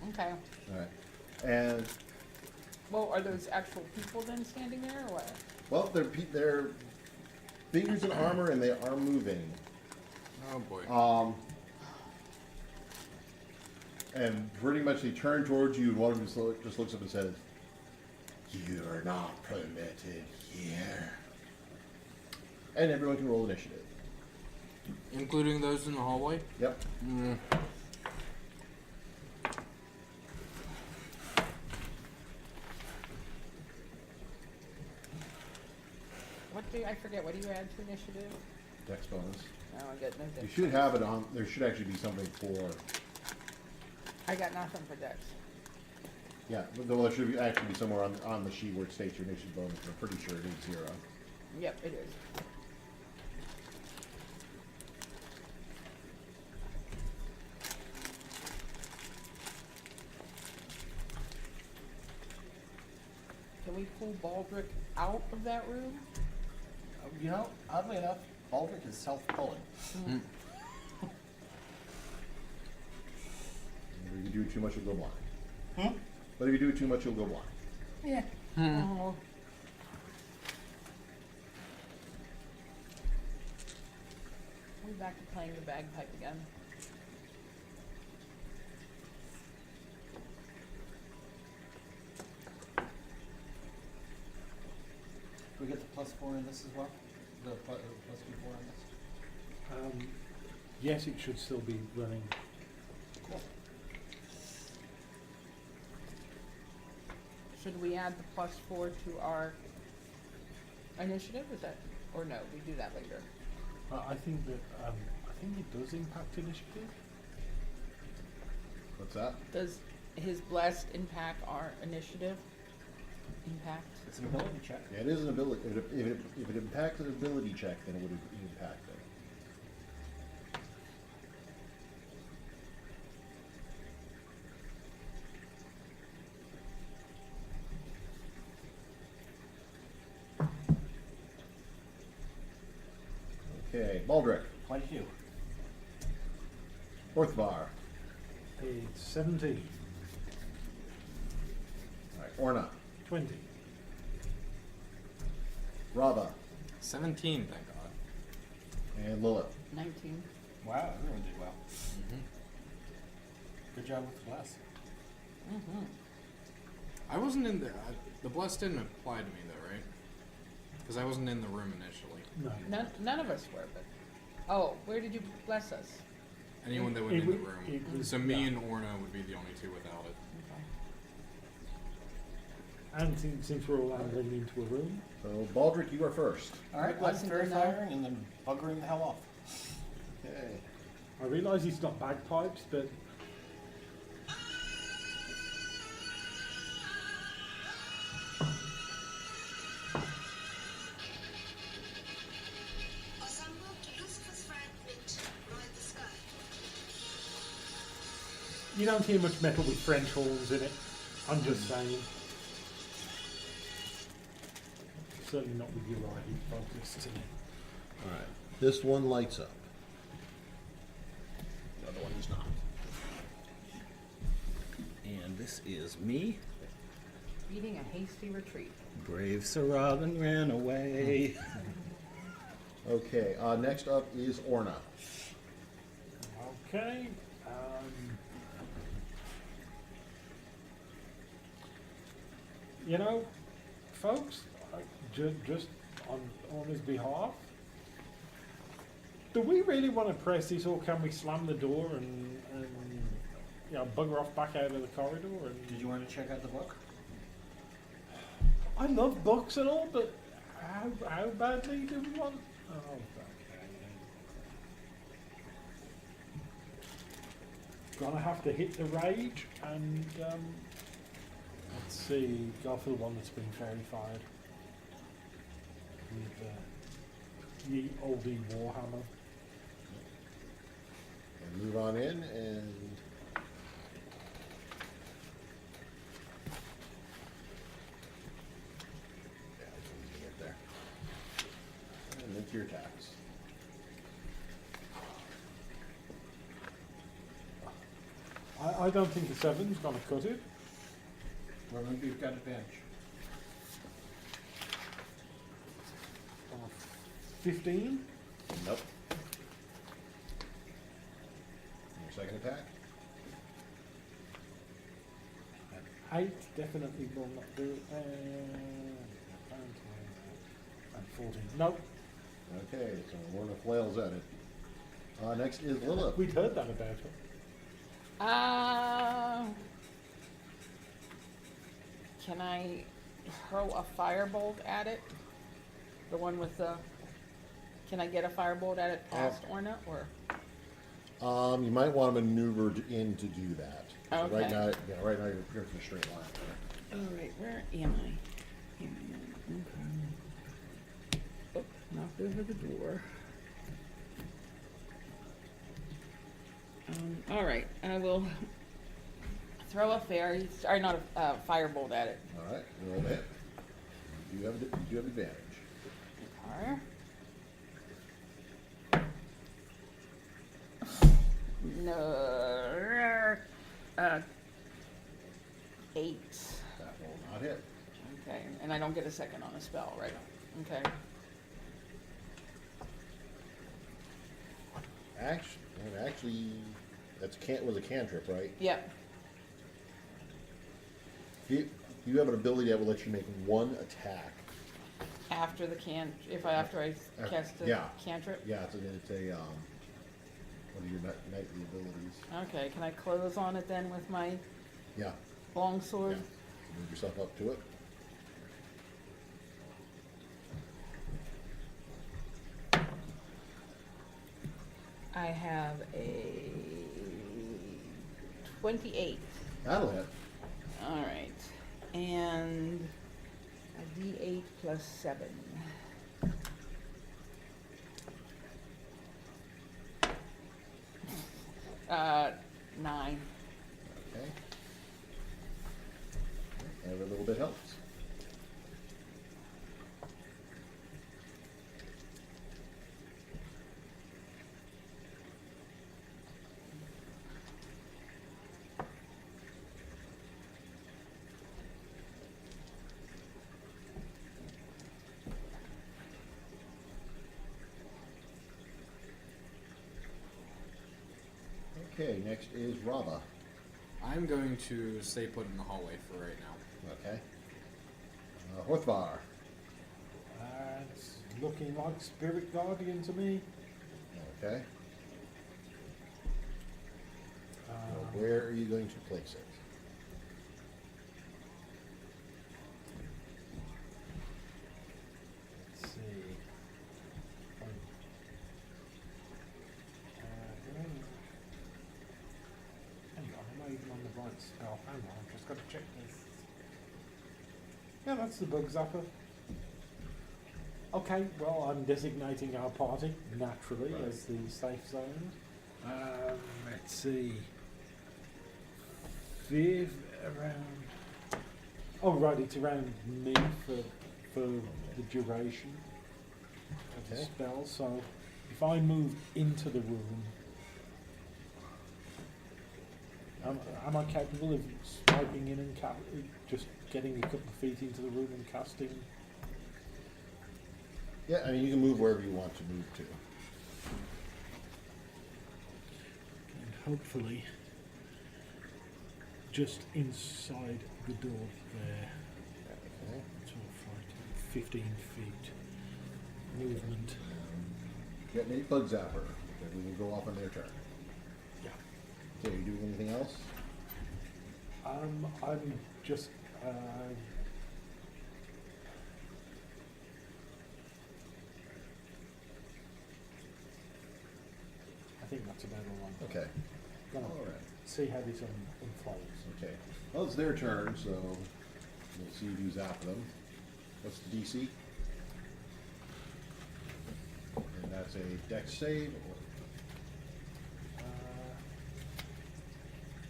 Okay. All right. And, Well, are those actual people then standing there or what? well, they're figures in armor, and they are moving. Oh boy. And pretty much they turn towards you, and one of them just looks up and says, "You're not permitted here." And everyone can roll initiative. Including those in the hallway? Yep. I forget, what do you add to initiative? Dex bonus. No, I got no You dex. should have it on. There should actually be something for. I got nothing for dex. Yeah, well, there should actually be somewhere on the sheet where it states your initiative bonus. I'm pretty sure it is 0. Yep, it is. Can we pull Baldric out of that room? You know, oddly enough, Baldric is self-pulling. If you do too much, you'll go blind. Hmm? But if you do too much, you'll go blind. Yeah. Oh. We're back to playing the bagpipe again. Do we get the +4 in this as well? The +4 on this? Yes, it should still be running. Cool. Should we add the +4 to our initiative? Is that, or no, we do that later? I think it does impact initiative. What's that? Does his blessed impact our initiative? Impact? It's an ability check. Yeah, it is an ability. If it impacts an ability check, then it would impact it. Okay, Baldric, 22. Orthvar. It's 17, All right, Orna, 20. Rava, 17, thank God. and Lilith. 19. Wow, everyone did well. Good job with the bless. Mm-hmm. I wasn't in the bless didn't apply to me though, right? Because I wasn't in the room initially. No. None of us were, but, oh, where did you bless us? Anyone that went It in the w- room. it was- So me yeah. and Orna would be the only two without it. Okay. And since we're all angling into a room, So Baldric, you are first. All right, I'm Wasn't fairy in there. firing and then buggering the hell off. Okay. I realise it's not bagpipes, but you don't hear much metal with French horns in it. I'm just saying. Certainly not with your riding focus. All right. This one lights up. this is me. Beating a hasty retreat. Brave Sir Robin ran away. Okay, next up is Orna. Okay. You know, folks, just on his behalf, do we really want to press this, or can we slam the door and you know, bugger off back out of the corridor? And Did you want to check out the book? I love books and all, but how badly do we want? Oh, okay. Gonna have to hit the rage, and let's see, go for the one that's been fairy fired with the oldie warhammer. And move on in, and yeah, it's easy to get there. And into your attacks. I don't think the 7's gonna cut it. Well, maybe you've got advantage. 15. Nope. Your second attack. 8 definitely will not do it. And 14. Nope. Okay, so Orna flails at it. Next is Lilith. We'd heard that about her. Can I hurl a firebolt at it? The one with the. Can I get a firebolt at it past Orna, or? You might want to maneuver in to do that. So Okay. right now, yeah, right now you're in a straight line. All right, where am I? Here I am. Okay. Oh, knocked over the door. All right, I will throw a fairy, or not a firebolt at it. All right, roll the hit. You have advantage. Okay. No. 8. That will not hit. Okay, and I don't get a second on a spell, right? Okay. Actually, was a cantrip, right? Yep. You have an ability that will let you make one attack. After the after I cast the Yeah. cantrip. Yeah, it's a one of your knightly abilities. Okay, can I close on it then with my Yeah. long sword? Yeah. Move yourself up to it. I have a 28. That'll hit. All right, and a D8 plus 7. Uh, 9. Okay. Every little bit helps. Okay, next is Rava. I'm going to stay put in the hallway for right now. Okay. Horthvar. It's looking like Spirit Guardian to me. Okay. Where are you going to place it? Let's see. Hang on, am I even on the right spell? Hang on, I've just got to check this. Yeah, that's the bug zapper. Okay, well, I'm designating our party, naturally, Right. as the safe zone. Let's see. Viv around. Oh, right, it's around me for the duration of the Okay. spell. So if I move into the room, Am I capable of swiping in and just getting a couple of feet into the room and casting? Yeah, I mean, you can move wherever you want to move to. And hopefully, just inside the door there, Okay. 12, 15 feet movement. Get a bug zapper, and we can go off on their turn. Yeah. Okay, you doing anything else? I'm just. I think that's about all I'm Okay. gonna All right. see how this unfolds. Okay. Well, it's their turn, so we'll see who's after them. What's the DC? And that's a dex save.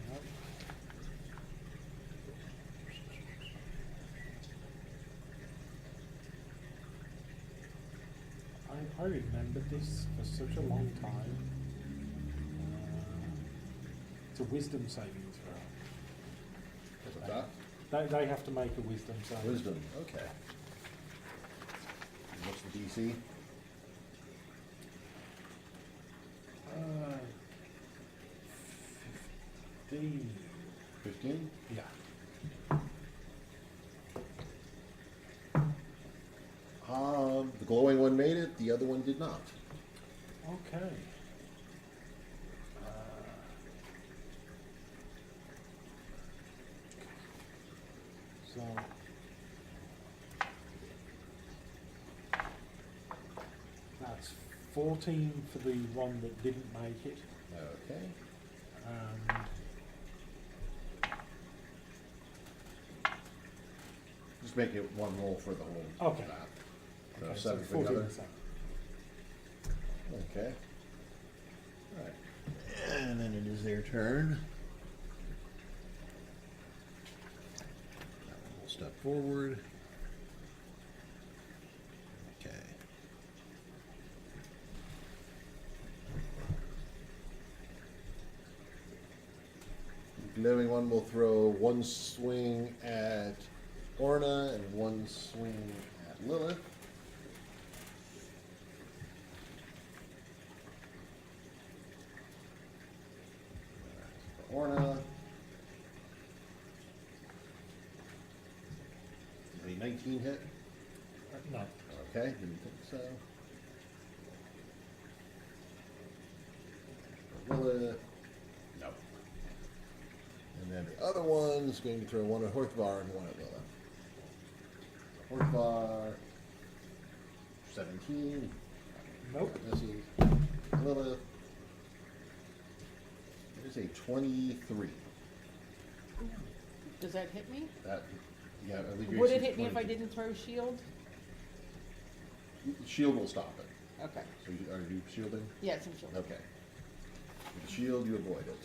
No. I remembered this for such a long time. It's a wisdom saving throw. What's that? They have to make a wisdom saving. Wisdom. Okay. And what's the DC? 15. 15? Yeah. The glowing one made it, the other one did not. Okay. So that's 14 for the one that didn't make it, Okay. and Just make it one roll for the whole Okay. map. So okay, 7 for the 14 other. and 7. Okay. Alright. And then it is their turn. That one will step forward. Okay. The glowing one will throw one swing at Orna and one swing at Lilith. Orna. Is a 19 hit? No. Okay, didn't think so. Lilith. No. And then the other one's going to throw one at Horthvar and one at Lilith. Horthvar. 17. Nope. Misses. Lilith. There's a 23. Does that hit me? That, yeah, I think Would it hit me if I didn't throw shield? Shield will stop it. Okay. So are you shielding? Yes, I'm shielding. Okay. With the shield, you avoid it.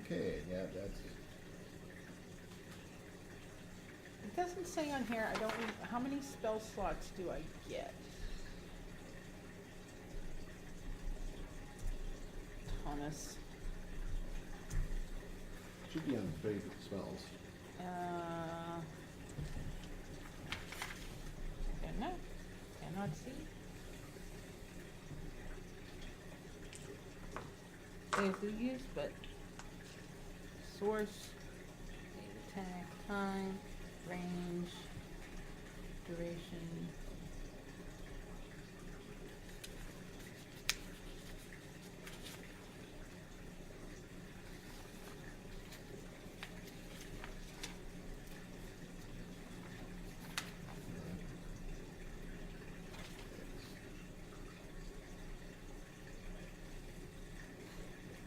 Okay, yeah, that's it. It doesn't say on here, I don't, how many spell slots do I get? Thomas. Should be on favorite spells. Cannot see. There's the use, but source, attack, time, range, duration.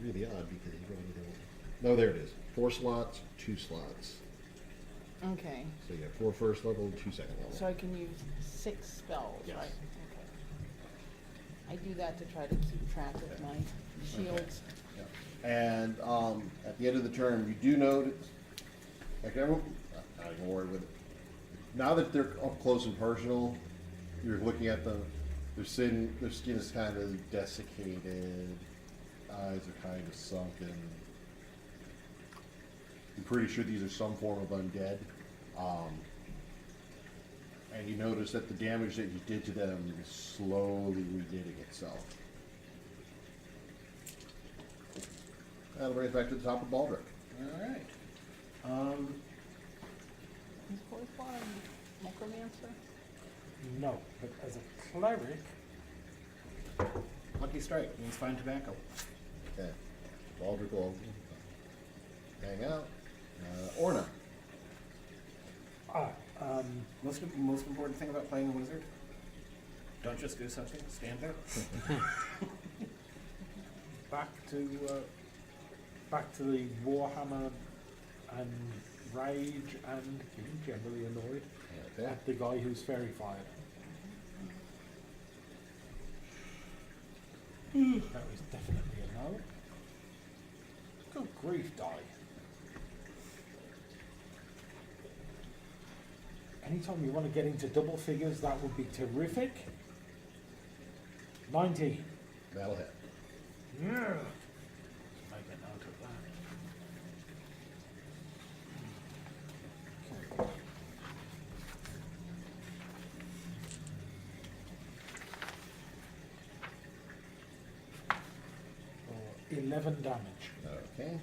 Really odd because you probably don't. No, there it is. 4 slots, 2 slots. Okay, So you got 4 first level and 2 second level. so I can use 6 spells, Yes. right? Okay. I do that to try to keep track of my shields. Yeah. And at the end of the turn, you do notice, like everyone, not even worried with it. Now that they're up close and personal, you're looking at them. Their skin is kind of desiccated. eyes are kind of sunken. I'm pretty sure these are some form of undead. And you notice that the damage that you did to them is slowly reknitting itself. That'll bring us back to the top of Baldric. Alright. Is Horsewater necromancer? No, but as a cleric, Lucky strike means fine tobacco. Okay. Baldric will hang out. Orna. ah, Most important thing about playing a wizard? Don't just do something, stand there. back to the Warhammer and rage and being generally annoyed Okay. at the guy who's fairy fired. That was definitely a no. Good grief, die. Anytime you want to get into double figures, that would be terrific. 19. That'll hit. Yeah. Make a note of that. Okay. 11 damage. Okay.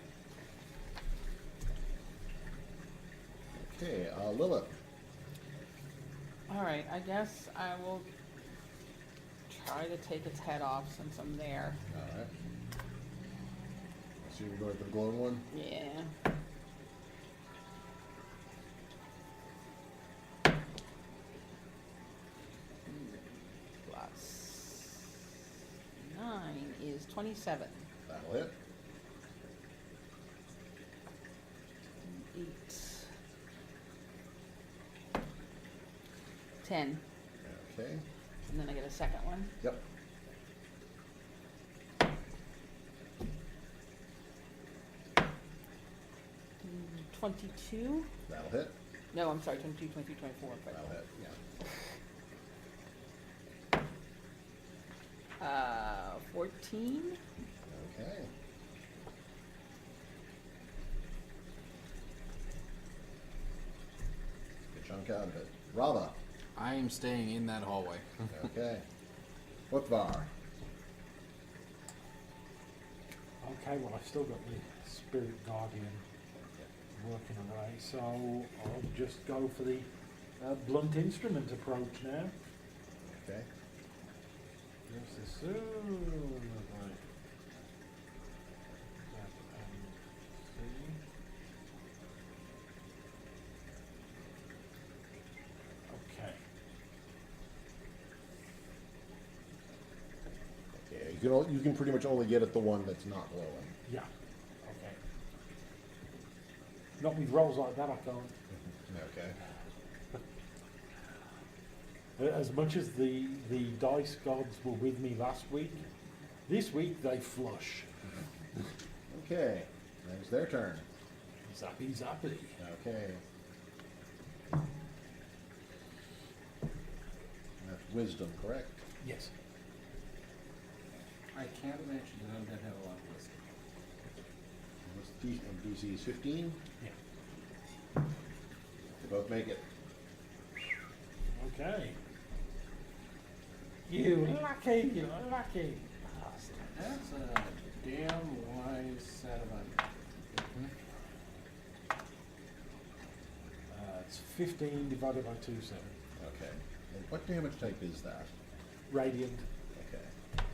Okay, Lilith. All right, I guess I will try to take its head off since I'm there. Alright. So you're going for the glowing one? Yeah. Plus 9 is 27. That'll hit. 8. 10. Okay. And then I get a second one. Yep. Mm, 22. That'll hit. No, I'm sorry, 22, 23, 24. That'll hit. Yeah. 14. Okay. Good chunk out of it. Rava. I am staying in that hallway. Okay. Uthvar. Okay, well, I've still got the Spirit Guardian working away, so I'll just go for the blunt instrument approach now. Okay. Just as soon as I see. Okay. Yeah, you can pretty much only get at the one that's not glowing. Yeah. Okay. Not with rolls like that, I can't. Okay. As much as the dice gods were with me last week, this week they flush. Okay. It's their turn. Zappy zappy. Okay. That's wisdom, correct? Yes. I can't imagine that undead have a lot of wisdom. What's DC is 15? Yeah. They both make it. Okay. You lucky bastard. That's a damn wise set of undead. It's 15 divided by 2, 7. Okay. And what damage type is that? Radiant. Okay.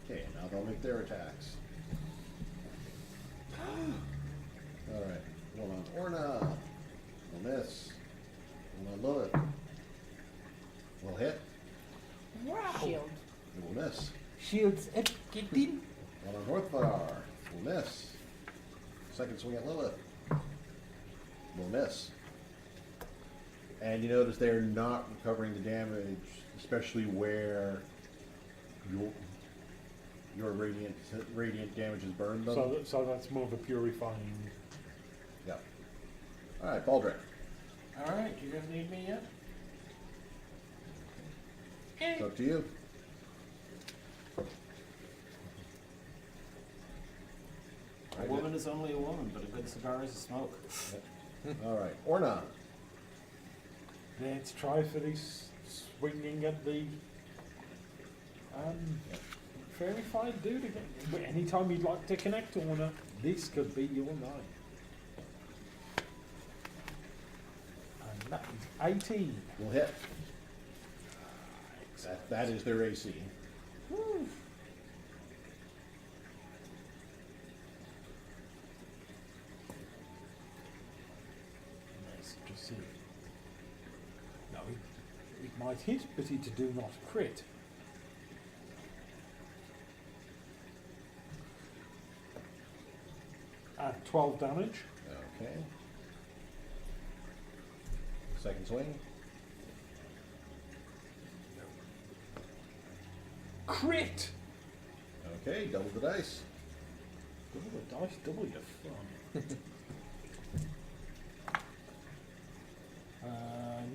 Okay, now they'll make their attacks. Alright, one on Orna. We'll miss. One on Lilith. We'll hit. Shield. It will miss. Shields at getting. One on Northvar. We'll miss. Second swing at Lilith. We'll miss. And you notice they're not recovering the damage, especially where your radiant damage has burned them. So that's more of a purifying. Yeah. All right, Baldric. All right, do you guys need me yet? It's up to you. A woman is only a woman, but a good cigar is a smoke. All right, Orna. Let's try for this swinging at the fairy fire dude again. But anytime you'd like to connect on her, this could be your night. And that is 18. Will hit. That is their AC. Woo. Let's just see. No, it might hit, but it do not crit. At 12 damage. Okay. Second swing. Crit! Okay, double the dice. Double the dice, double your fun.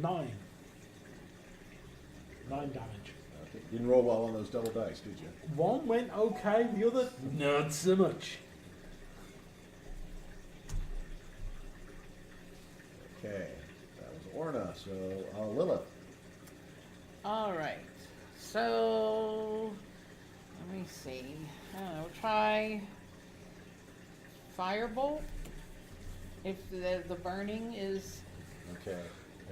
9. 9 damage. Okay. Didn't roll well on those double dice, did you? One went okay, the other not so much. Okay, that was Orna. So Lilith. All right. So let me see. I don't know. Try firebolt. If the burning is Okay.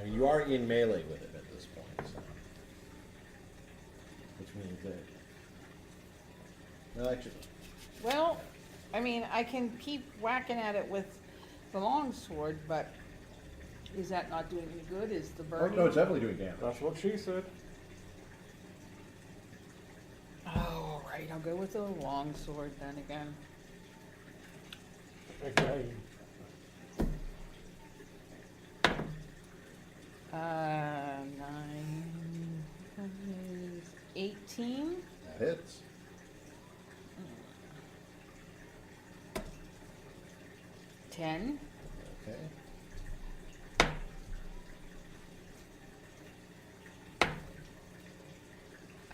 I mean, you are in melee with it at this point, so. Which means that. Well, actually, well, I mean, I can keep whacking at it with the longsword, but is that not doing any good? Is the oh, burning? no, it's definitely doing damage. That's what she said. Oh, all right. I'll go with the longsword then again. Again. 9 is 18. That hits. Ten. Okay.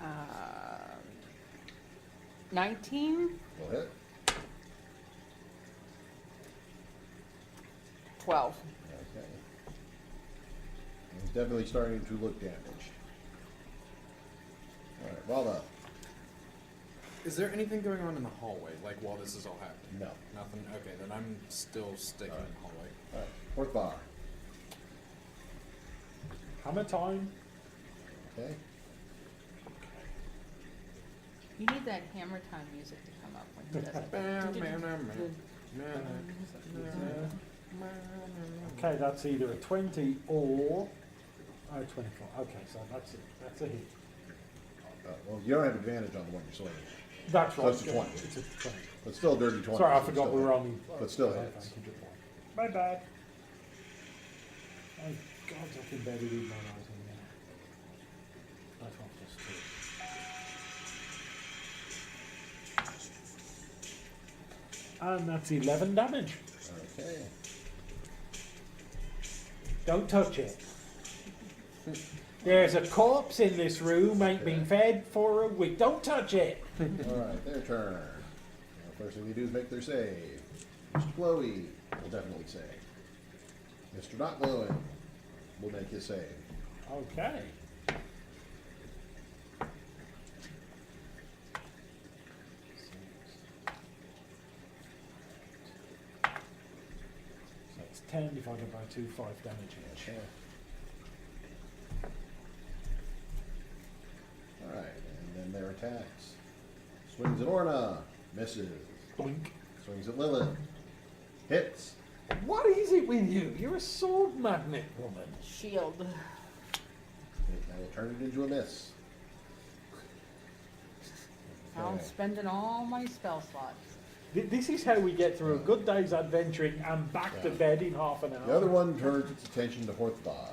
Uh, 19. Will hit. 12. Okay. He's definitely starting to look damaged. All right, well done. Is there anything going on in the hallway, like while this is all happening? No. Nothing? Okay, then I'm still sticking Alright. in the hallway. All right, fourth bar. Hammer time. Okay. You need that hammer time music to come up when he does it. Okay, that's either a 20 or 24. Okay, so that's it. That's a hit. Well, you don't have advantage on the one you're swinging. That's So right. it's a 20. It's a 20. But still a dirty 20. Sorry, I so forgot still we were hit. only. But still okay, hits. thank you, good point. My bad. Oh, God, I can barely read my writing now. That's one plus 2. And that's 11 damage. Okay. Don't touch it. There's a corpse in this room, ain't been fed for a week. Don't touch it. All right, their turn. Now, first thing they do is make their save. Mr. Glowy will definitely save. Mr. Not Glowing will make his save. Okay. So it's 10 divided by 2, 5 damage each. Okay. All right, and then their attacks. Swings at Orna, misses. Blink. Swings at Lilith, hits. What is it with you? You're a sword magnet woman. Shield. I will turn it into a miss. I'm Okay. spending all my spell slots. This is how we get through a good day's adventuring and back to Yeah. bed in half an hour. The other one turns its attention to Horthbar.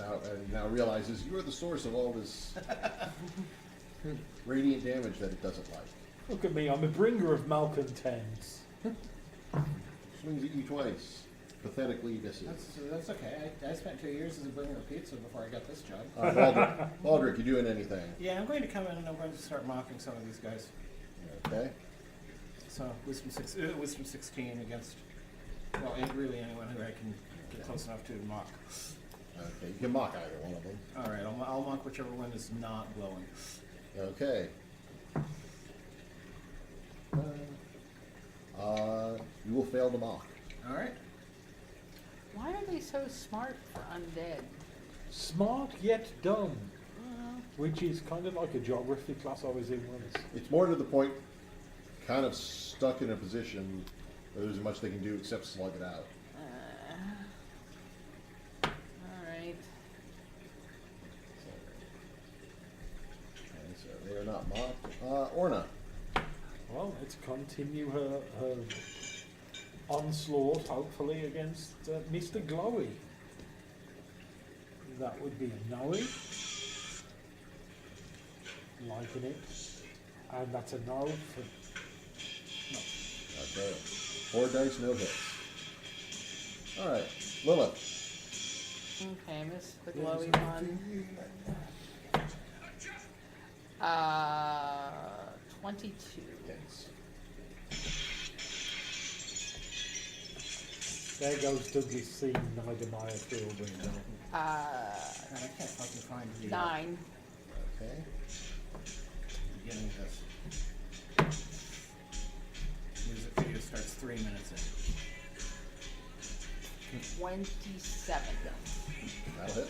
And it now realizes you are the source of all this radiant damage that it doesn't like. Look at me, I'm a bringer of malcontents. Swings at you twice. Pathetically misses. That's okay. I spent 2 years as a bringer of pizza before I got this job. Baldric, you doing anything? Yeah, I'm going to come in and I'm going to start mocking some of these guys. Okay. So wisdom 16 against, well, and really anyone who I can get close enough to mock. Okay, you can mock either one of them. All right, I'll mock whichever one is not glowing. Okay. You will fail to mock. All right. Why are they so smart for undead? Smart yet dumb. Which is kind of like a geography class I was in once. It's more to the point, kind of stuck in a position where there isn't much they can do except slug it out. Alright. Okay, so they are not mocked. Orna. Well, let's continue her onslaught, hopefully, against Mr. Glowy. That would be a no. Liking it. And that's a no for... Okay. 4 dice, no hits. Alright. Lilith. Okay, miss the glowy one. 22. Yes. There goes Douglas seeing Niedermeyer Field window. God, I can't fucking find the 9. Okay. beginning of this. Music video starts 3 minutes in. 27. That'll hit.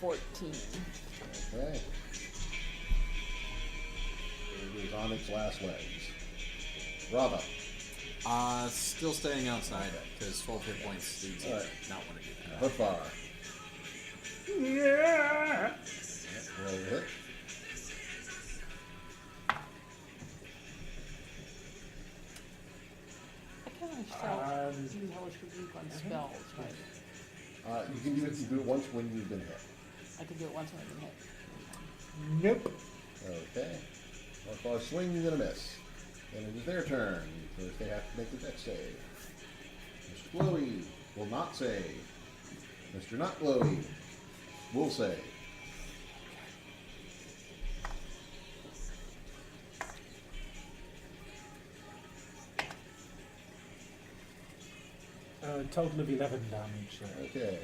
14. Okay. It is on its last legs. Rava. Still staying outside, because 12 hit points leads you to Alright. not want to do that. Hoodfar. Yeah! Roll the hit. I can't really do hellish rebuke on spells, right? You can do it once when you've been hit. I can do it once when I've been hit. Nope. Okay. Hoodfar swing, you're gonna miss. And it is their turn. First they have to make the dex save. Mr. Glowy will not save. Mr. Not Glowy will save. Total of 11 damage there. Okay.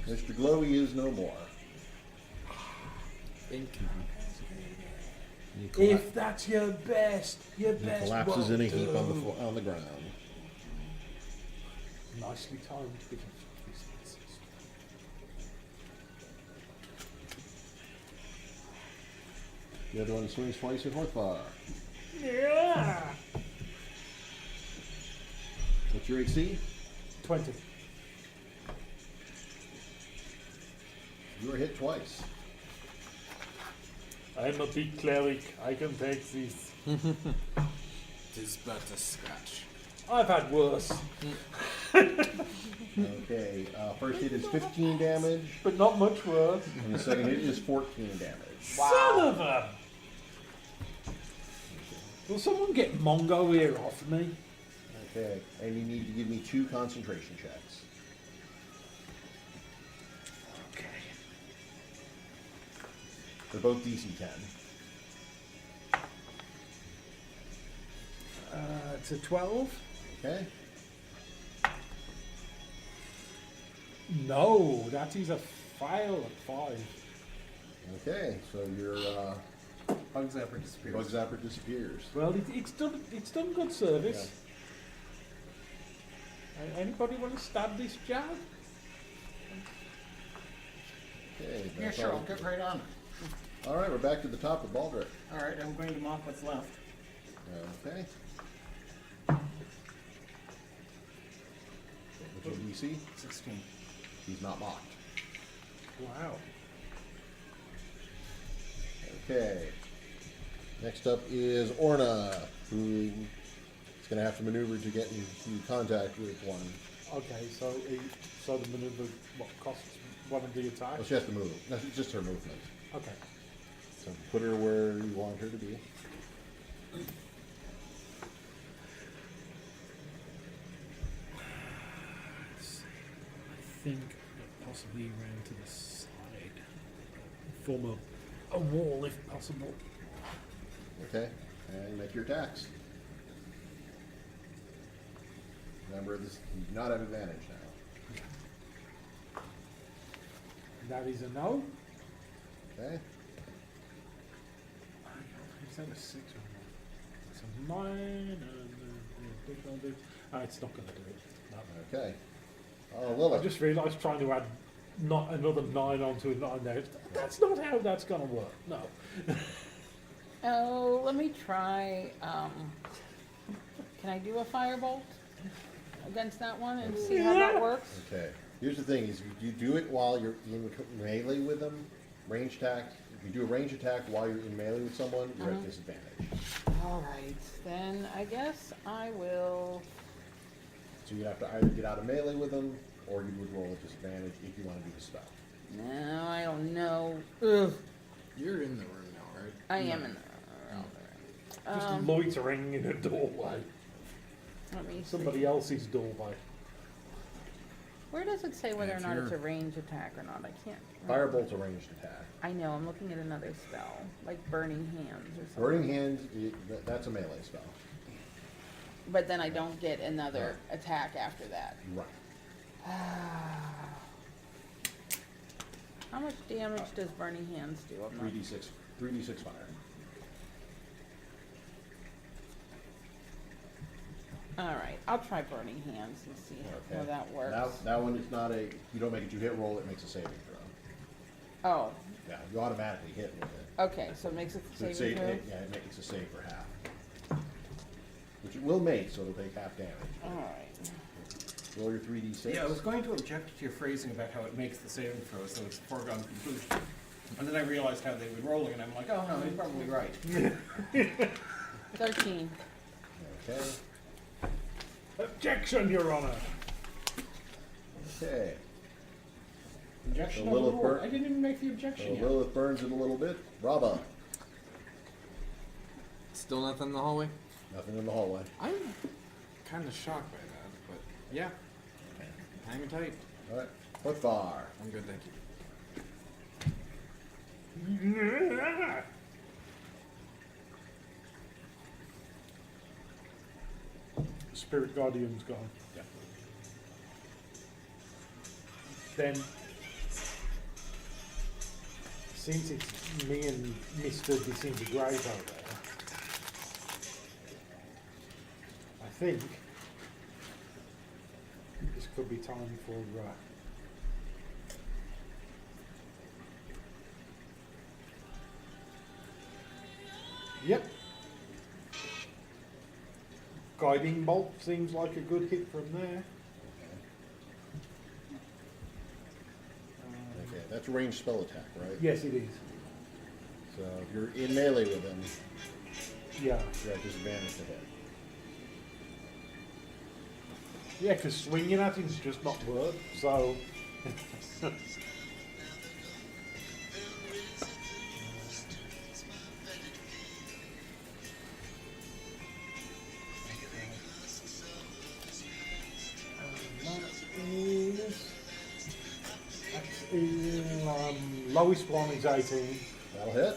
Mr. Glowy is no more. If that's your best He collapses in a heap on the ground. Nicely timed. The other one swings twice at Horthar. Yeah! What's your AC? 20. You were hit twice. I'm a big cleric. I can take this. Tis but a scratch. I've had worse, Okay, first hit is 15 damage, but not much worse. and the second hit is 14 damage. Son of a... Will someone get Mongo here off me? Okay, and you need to give me 2 concentration checks. Okay. They're both DC 10. It's a 12. Okay? No, that is a fail at 5. Okay, so your Bug Zapper disappears. bug zapper disappears. Well, it's done good service. Anybody want to stab this jab? Okay, Yeah, that's sure, all. I'll get right on it. Alright, we're back to the top of Baldric. Alright, I'm going to mock what's left. Okay. What's your DC? 16. He's not mocked. Wow. Okay. Next up is Orna, who is going to have to maneuver to get into contact with one. Okay, so the maneuver what costs one of the attacks? Oh, she has to move. That's just her movement. Okay. So put her where you want her to be. I think possibly around to the side. Form a wall if possible. Okay, and make your attacks. Remember, this you do not have advantage now. That is a no. Okay, Is that a 6 or not? It's a 9 and it's not going to do it. No. okay. Oh, I Lilith. just realised trying to add not another 9 onto a 9 there. That's not how that's going to work. No. Oh, let me try, can I do a firebolt against that one and see how that works? Okay. Here's the thing: is you do it while you're in melee with them. Range attack. If you do a range attack while you're in melee with someone, you're at disadvantage. Alright, then I guess I will, So you have to either get out of melee with them, or you would roll a disadvantage if you want to do the spell. no, I don't know. Ugh, You're in the room now, right? I am in the, Just loitering in a doorway. let me see. Somebody else's doorway. Where does it say whether or If not it's a you're- range attack or not? I can't. remember. Firebolt's a ranged attack. I know, I'm looking at another spell, like Burning Hands or something. Burning Hand, that's a melee spell. But then I don't get another attack after that. Right. How much damage does Burning Hands do? I'm not- 3d6 fire. Alright, I'll try Burning Hands and see how Okay. that works. That one is not a, you don't make a 2-hit roll, it makes a saving throw. Oh, Yeah, you automatically hit with it. okay, so it makes it So it's saving throw? yeah, it makes a save for half. Which it will make, so it'll take half damage. Alright. Roll your 3d6. Yeah, I was going to object to your phrasing about how it makes the saving throw, so it's a foregone conclusion. And then I realized how they were rolling, and I'm like, oh no, he's probably right. 13. Okay. Objection, Your Honour! Okay. Objection A on the little rule. burnt. I didn't even make the So objection yet. Lilith burns it a little bit. Raba. Still nothing in the hallway? Nothing in the hallway. I'm kind of shocked by that, but yeah. Hang tight. Alright. Footfar. I'm good, thank you. Spirit Guardian's gone. Yeah. Then, since it's me and Mr. Disintegrate over there, I think this could be time for yep. Guiding Bolt seems like a good hit from there. Okay, that's a ranged spell attack, right? Yes, it is. So if you're in melee with them, Yeah. you're at disadvantage to hit. Yeah, because swinging at him's just not work, so... Lowest one is 18. That'll hit.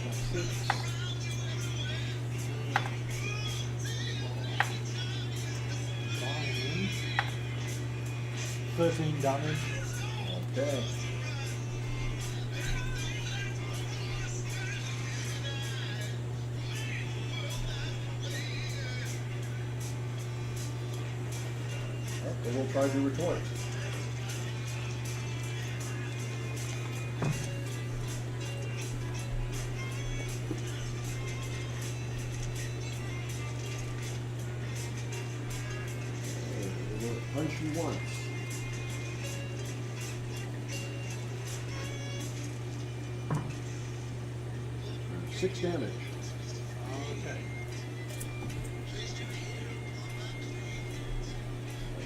That's 6. 13 damage. Okay. Then we'll try to retort. We'll punch you once. Six damage. Okay.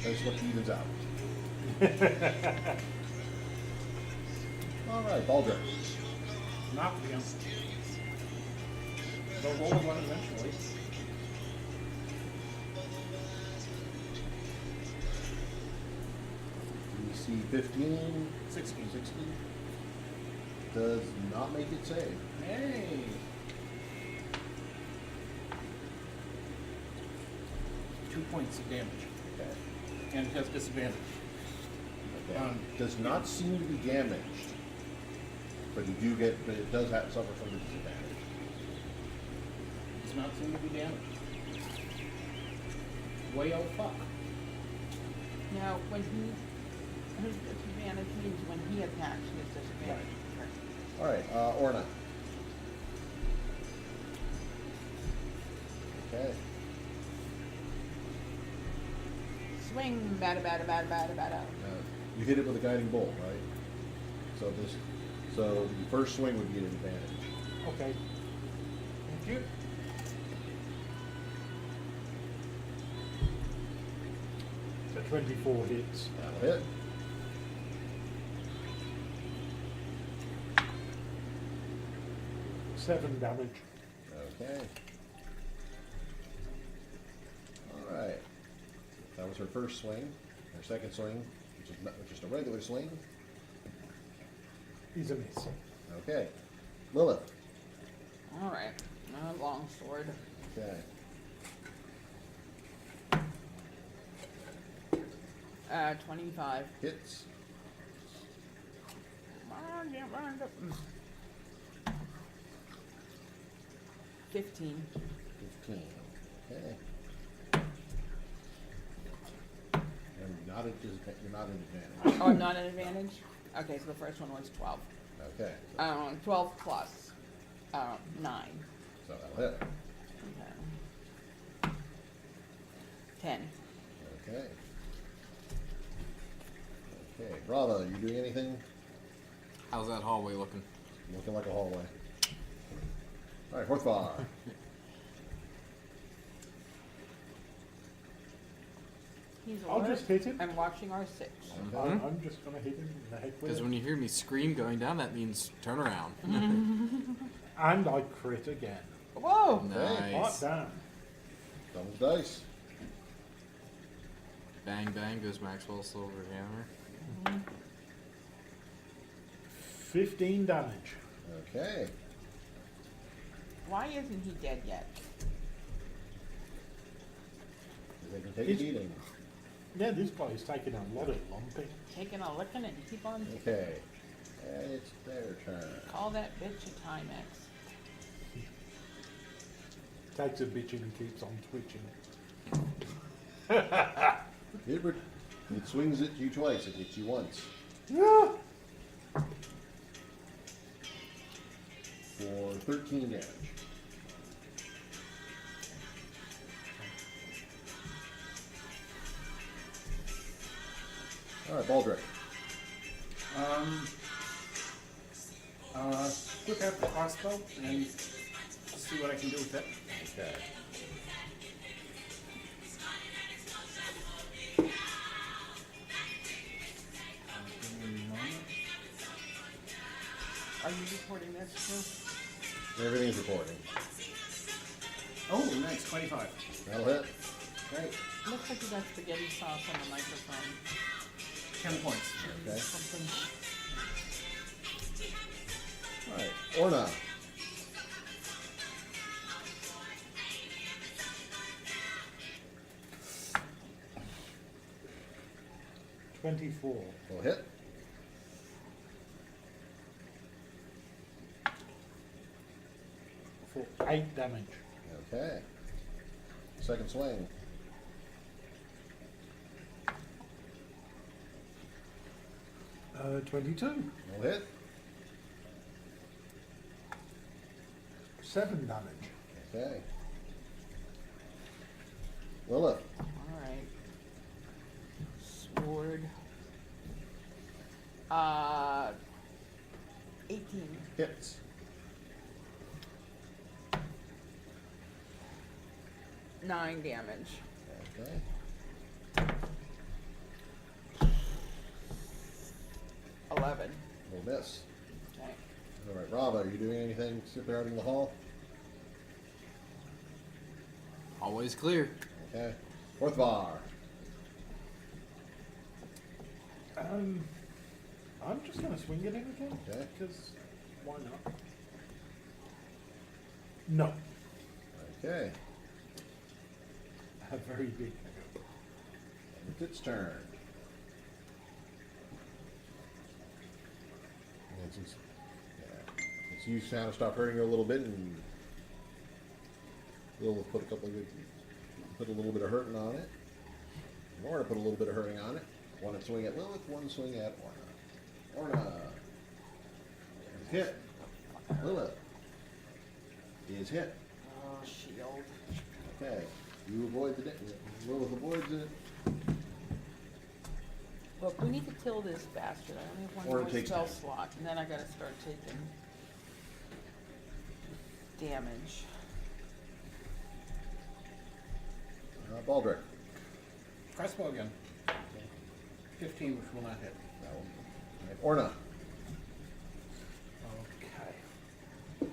Nice look evens out. All right, Baldrick. Knock him. They'll roll one eventually. DC 15, 16. 16. Does not make it save. Hey. Two points of damage. Okay. And it has disadvantage. Okay. Does not seem to be damaged, but it does suffer from the disadvantage. Does not seem to be damaged. Way old fuck. Now, when his disadvantage means when he attacks, his disadvantage. All right, Orna. Okay. Swing, bada, bada, bada, bada, bada. You hit it with a guiding bolt, right? So the first swing would be an advantage. Okay. Thank you. So 24 hits. That'll hit. Seven damage. Okay. All right. That was her first swing. Her second swing, which is just a regular swing. He's a miss. Okay. Lilith. All right, long sword. Okay. 25. Hits. Come on, get round up. 15. 15. Okay. And you're not at advantage. Oh, I'm not at advantage? Okay, so the first one was 12. Okay. 12 plus 9. So that'll hit. Okay. 10. Okay. Okay. Brava, you doing anything? How's that hallway looking? Looking like a hallway. All right, Horthvar. He's I'll alert just hit him. and watching our 6. Okay. I'm just going to hit him in the head with Because it. when you hear me scream going down, that means turn around. And I crit again. Whoa! Okay. Hot Nice. damn. Double dice. Bang bang goes Maxwell's silver hammer. 15 damage. Okay. Why isn't he dead yet? They can take a He's- beating. Yeah, this guy's taking a lot of lumping. Taking a licking and keep on Okay. And it's their turn. call that bitch a Timex. Takes a bitch and keeps on twitching. It swings at you twice. It hits you once. Yeah. For 13 damage. All right, Baldrick. Whip out the crossbow and see what I can do with it. Okay. Give me a moment. Are you recording this too? Everything's recording. Oh, nice, 25. That'll hit. Great. Looks like you got spaghetti sauce on the microphone. 10 points. Okay. Something. All right, Orna. $24. Will hit. For 8 damage. Okay. Second swing. Uh, 22. Will hit. 7 damage. Okay. Lilith. Alright. Sword. 18. Hits. 9 damage. Okay. 11. Will miss. Okay. All right, Rava, are you doing anything regarding the hall? Always clear. Okay. Fourth var. I'm just going to swing it in again. Okay. Because why not? No. Okay. A very big. It's its turn. And since, since you kind of stop hurting her a little bit, and we'll put a little bit of hurting on it. Lorna put a little bit of hurting on it. One swing at Lilith, one swing at Orna. Orna is hit. Lilith is hit. Oh, shield. Okay, you avoid the Lilith avoids it. Look, we need to kill this bastard. I only have Or it one more takes spell 10. slot, and then I gotta start taking damage. Baldric. Crossbow again. 15, which will not hit. That one. Right, Orna. Okay.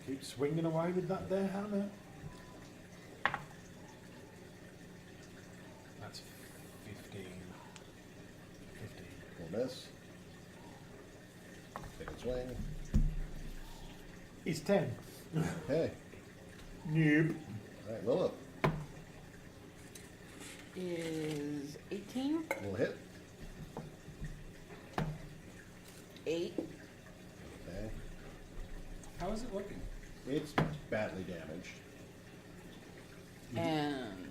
Keep swinging away with that there, Hannah. That's 15. 15. Will miss. Take a swing. It's 10. Okay. Noob. All right, Lilith Is 18, will hit. 8, Okay. How is it looking? It's badly damaged. and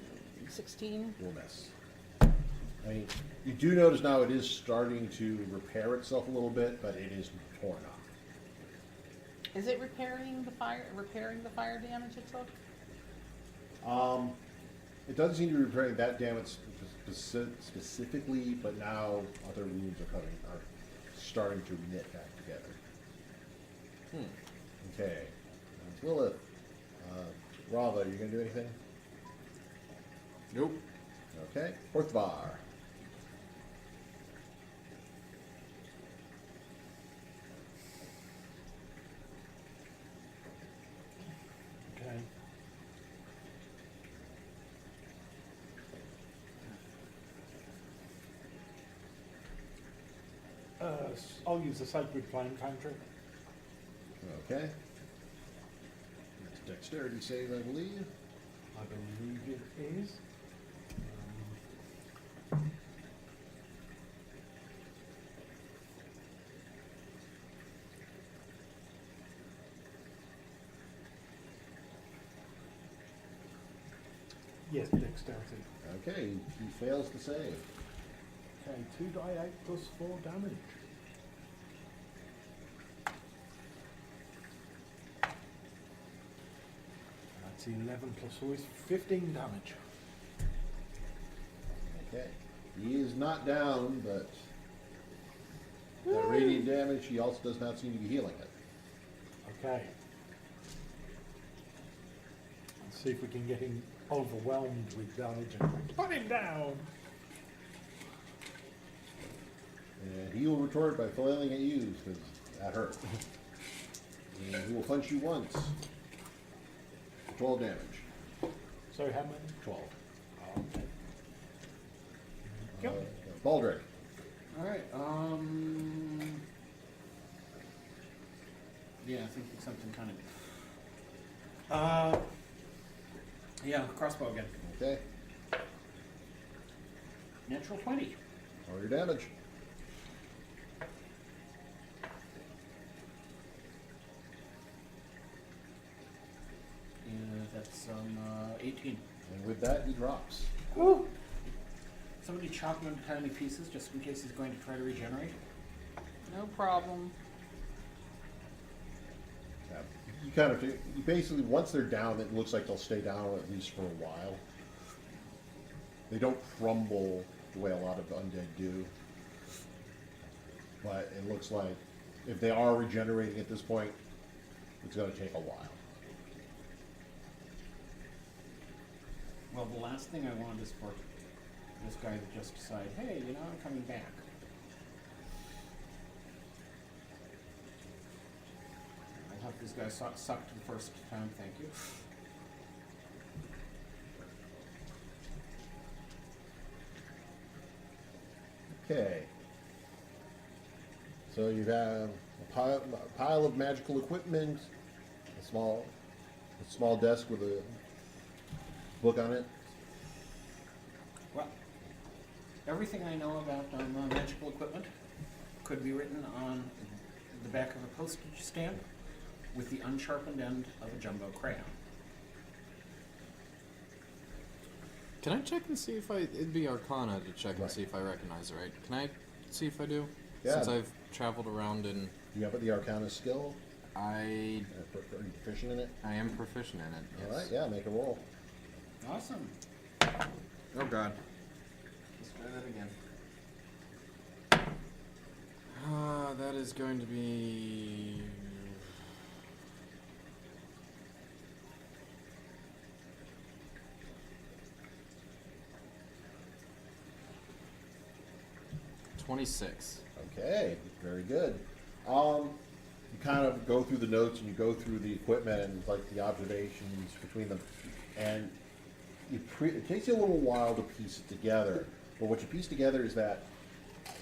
16. Will miss. I mean, you do notice now it is starting to repair itself a little bit, but it is torn off. Is it repairing the fire damage it took? It doesn't seem to be repairing that damage specifically, but now other wounds are starting to knit back together. Okay. That's Lilith. Rava, you gonna do anything? Nope. Okay. Fourth var. Okay. I'll use the Sacred Flame country. Okay. That's a dexterity save, I believe. I believe it is. Yes, dexterity. Okay, he fails to save. Okay, 2d8 plus 4 damage. That's 11 plus 4 is 15 damage. Okay. He is not down, but that radiant damage, he also does not seem to be healing it. Okay. Let's see if we can get him overwhelmed with damage and put him down. And he will retort by flailing at you, because that hurt. And he will punch you once. 12 damage. So how many? 12. Okay. Go. Alright, Baldric. yeah, I think it's something kind of. Yeah, crossbow again. Okay. Natural 20. Roll your damage. That's 18. And with that, he drops. Woo. Somebody chop him into tiny pieces just in case he's going to try to regenerate. No problem. Yeah. You kind of, you basically, once they're down, it looks like they'll stay down at least for a while. They don't crumble the way a lot of undead do. But it looks like if they are regenerating at this point, it's going to take a while. Well, the last thing I want is for this guy to just decide, hey, I'm coming back. These guys sucked the first time, thank you. Okay. So you have a pile of magical equipment, a small desk with a book on it. Well, everything I know about magical equipment could be written on the back of a postage stamp with the unsharpened end of a jumbo crayon. Can I check and see if it'd be Arcana to check and Right. see if I recognize it, right? Can I see if I do? Yeah. Since I've traveled around and You have the Arcana skill. I Are you proficient in it? am proficient in it. Yes. All right. Yeah. Make a roll. Awesome. Oh god. Let's try that again. That is going to be 26. Okay, very good. You kind of go through the notes and you go through the equipment and like the observations between them, and it takes you a little while to piece it together. But what you piece together is that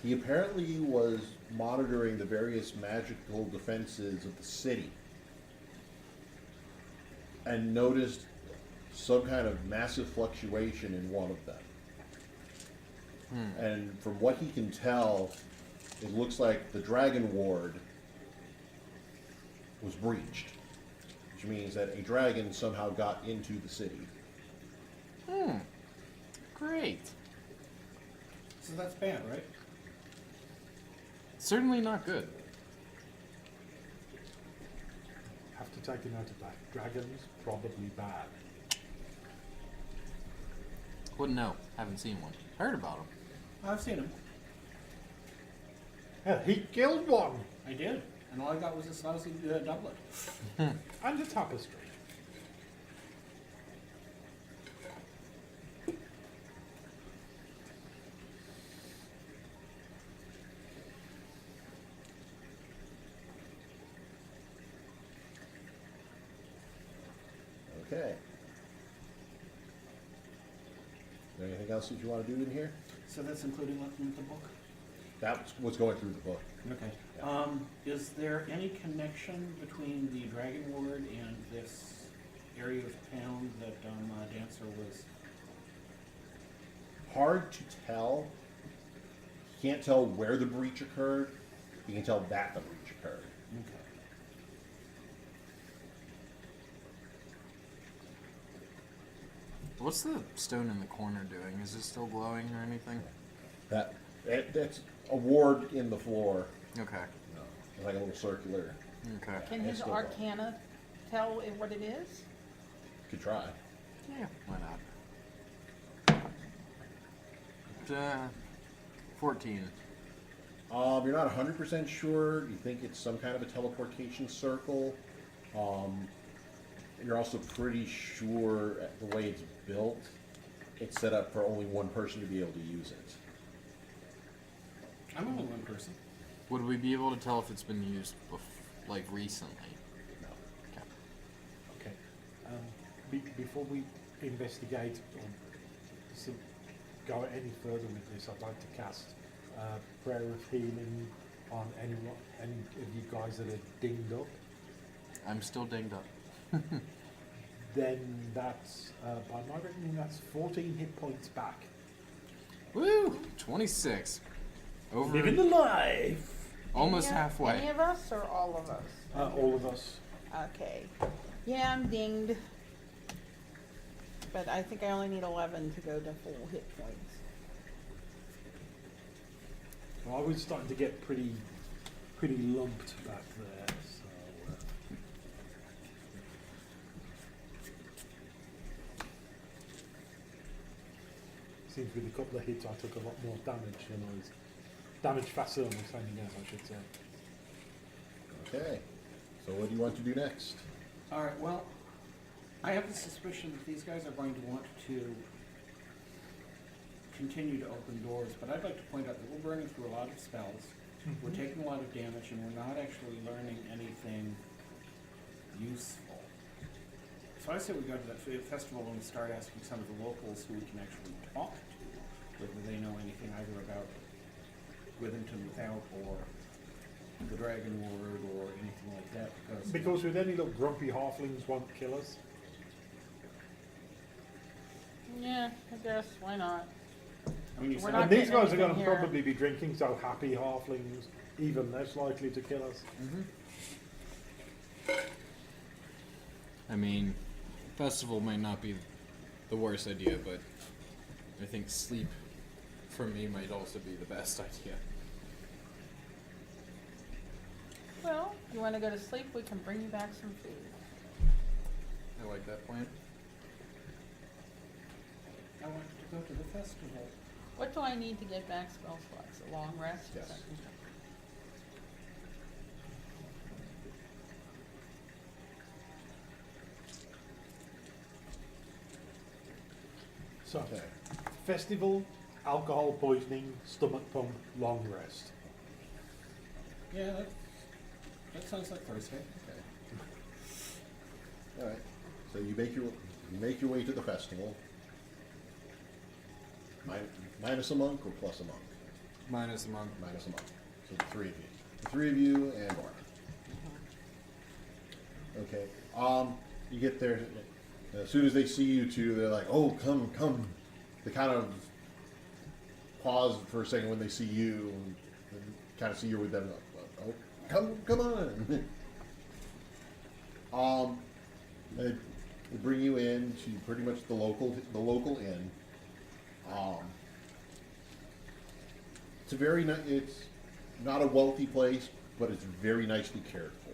he apparently was monitoring the various magical defenses of the city and noticed some kind of massive fluctuation in one of them. And from what he can tell, it looks like the Dragon Ward was breached, which means that a dragon somehow got into the city. Great. So that's bad, right? Certainly not good. Have to take a note of that. Dragons, probably bad. Wouldn't know. Haven't seen one. Heard about them. I've seen him. Hell, he killed one! I did. And all I got was this lousy doublet. And a tapestry. Okay. Is there anything else that you want to do in here? So that's including looking at the book? That's what's going through the book. Okay. Yeah. Is there any connection between the Dragon Ward and this area of town that Dancer was? Hard to tell. You can't tell where the breach occurred. You can tell that the breach occurred. Okay. What's the stone in the corner doing? Is it still glowing or anything? That's a ward in the floor. Okay. It's like a little circular. Okay. Can It's his still arcana tell what it is? Could try. Yeah, why not? 14. You're not 100% sure. You think it's some kind of a teleportation circle. You're also pretty sure the way it's built, it's set up for only one person to be able to use it. I'm only one person. Would we be able to tell if it's been used like recently? No. Okay. Okay. Before we investigate or go any further with this, I'd like to cast Prayer of Healing on any of you guys that are dinged up. I'm still dinged up. Then that's, by my reckoning, that's 14 hit points back. Woo! 26. Over Living the life! almost Any halfway. of us or all of us? All of us. Okay. Yeah, I'm dinged. But I think I only need 11 to go to full hit points. Well, I was starting to get pretty lumped back there, so... Seems with a couple of hits I took a lot more damage than I was... Damage faster than I was sending out, I should say. Okay. So what do you want to do next? All right, well, I have the suspicion that these guys are going to want to continue to open doors, but I'd like to point out that we're burning through a lot of spells. We're taking a lot of damage, and we're not actually learning anything useful. So I say we go to that festival and we start asking some of the locals who we can actually talk to, whether they know anything either about Withington Without or the Dragon Ward or anything like that. Because with any little grumpy halflings won't kill us. Yeah, I guess, why not? I mean, you We're said not And these getting guys are going to anything here. probably be drinking, so happy halflings, even less likely to kill us. I mean, festival might not be the worst idea, but I think sleep for me might also be the best idea. Well, you wanna go to sleep, we can bring you back some food. I like that plan. I wanted to go to the festival. What do I need to get back spell slots? A long rest? Yes. So, Okay. festival, alcohol poisoning, stomach pump, long rest. Yeah, that sounds like Thursday. Okay. All right. So you make your way to the festival. Minus a monk or plus a monk? Minus a monk. Minus a monk. So the three of you. The three of you and Laura. Okay. You get there. As soon as they see you two, they're like, "Oh, come, come." They kind of pause for a second when they see you, and kind of see you with them. Like, "Oh, come on." They bring you in to pretty much the local inn. It's a very it's not a wealthy place, but it's very nicely cared for.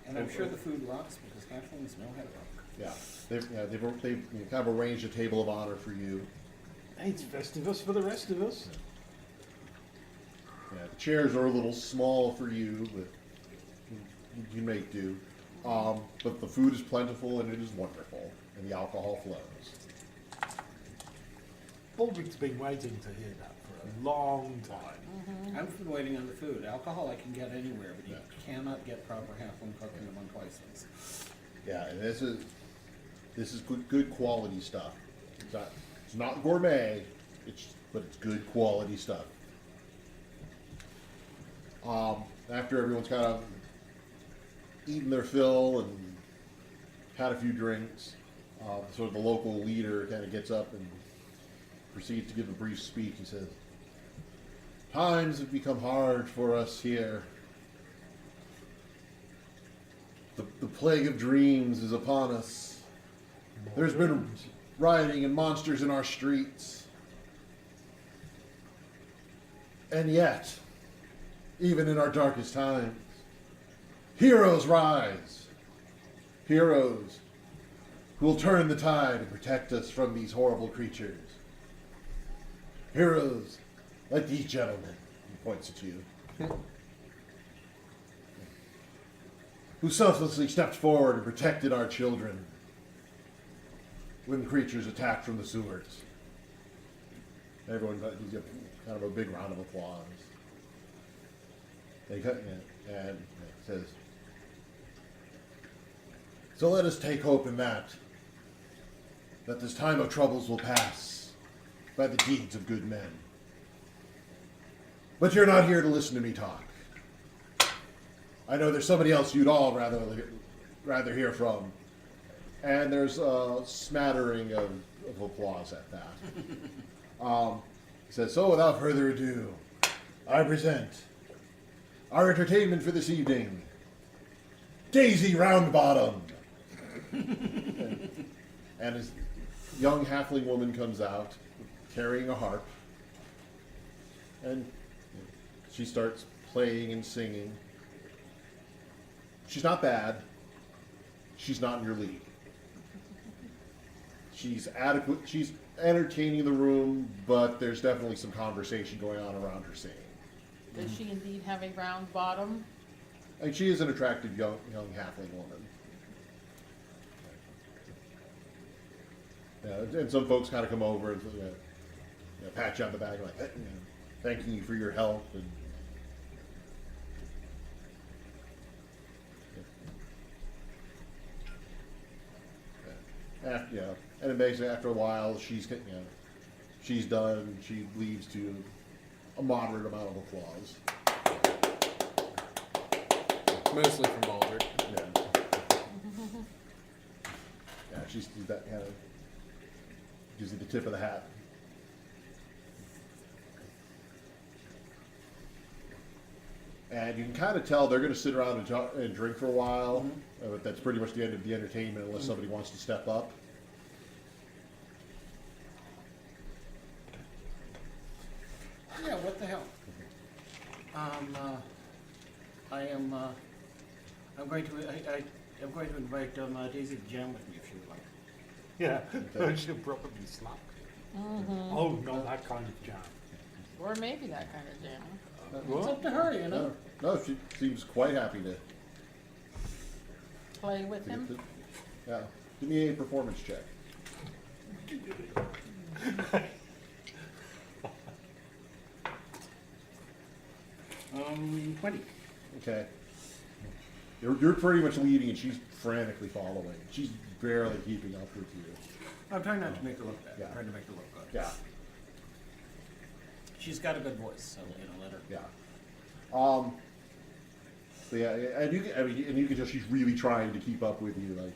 And I'm sure the food rocks because halflings know how to rock. They've kind of arranged a table of honor for you. It's Festivus for the rest of us. Yeah, the chairs are a little small for you, but you make do. But the food is plentiful and it is wonderful, and the alcohol flows. Baldrick's been waiting to hear that for a long time. I've been waiting on the food. Alcohol I can get anywhere, but you Yeah. cannot get proper halfling cooking among Weisslings. Yeah, and this is good quality stuff. It's not gourmet, but it's good quality stuff. After everyone's kind of eaten their fill and had a few drinks, so the local leader kind of gets up and proceeds to give a brief speech. He says, "Times have become hard for us here. The plague of dreams is upon us. There's been rioting and monsters in our streets. And yet, even in our darkest times, heroes rise. Heroes who will turn the tide and protect us from these horrible creatures. Heroes like these gentlemen," he points at you, "who selflessly stepped forward and protected our children when creatures attacked from the sewers." Everyone gives kind of a big round of applause. And it says, "So let us take hope in that this time of troubles will pass by the deeds of good men. But you're not here to listen to me talk. I know there's somebody else you'd all rather hear from." And there's a smattering of applause at that. He says, "So without further ado, I present our entertainment for this evening, Daisy Roundbottom." and his young halfling woman comes out carrying a harp, and she starts playing and singing. She's not bad. She's not in your league. She's adequate. She's entertaining the room, but there's definitely some conversation going on around her singing. Does she indeed have a round bottom? And she is an attractive young halfling woman. Yeah, and some folks kind of come over and pat you on the back like, thanking you for your help and. After, and then basically after a while, she's she's done. She leaves to a moderate amount of applause. Mostly from Baldur. Yeah. Yeah, she's that kind of gives you the tip of the hat. And you can kind of tell they're going to sit around and, talk, and drink for a while. But that's pretty much the end of the entertainment unless somebody wants to step up. Yeah, what the hell? I'm going to invite Daisy to jam with me if she would like. Yeah, she'll probably slap. Oh, not that kind of jam. Or maybe that kind of jam. It's up to her, you know. No, she seems quite happy to Play with get him. to, yeah. Give me a performance check. 20. Okay. You're pretty much leading and she's frantically following. She's barely keeping up with you. I'm trying not to make her look bad. Yeah. I'm trying to make her look good. Yeah. She's got a good voice, so let her. Yeah. So yeah, and you can tell she's really trying to keep up with you. Like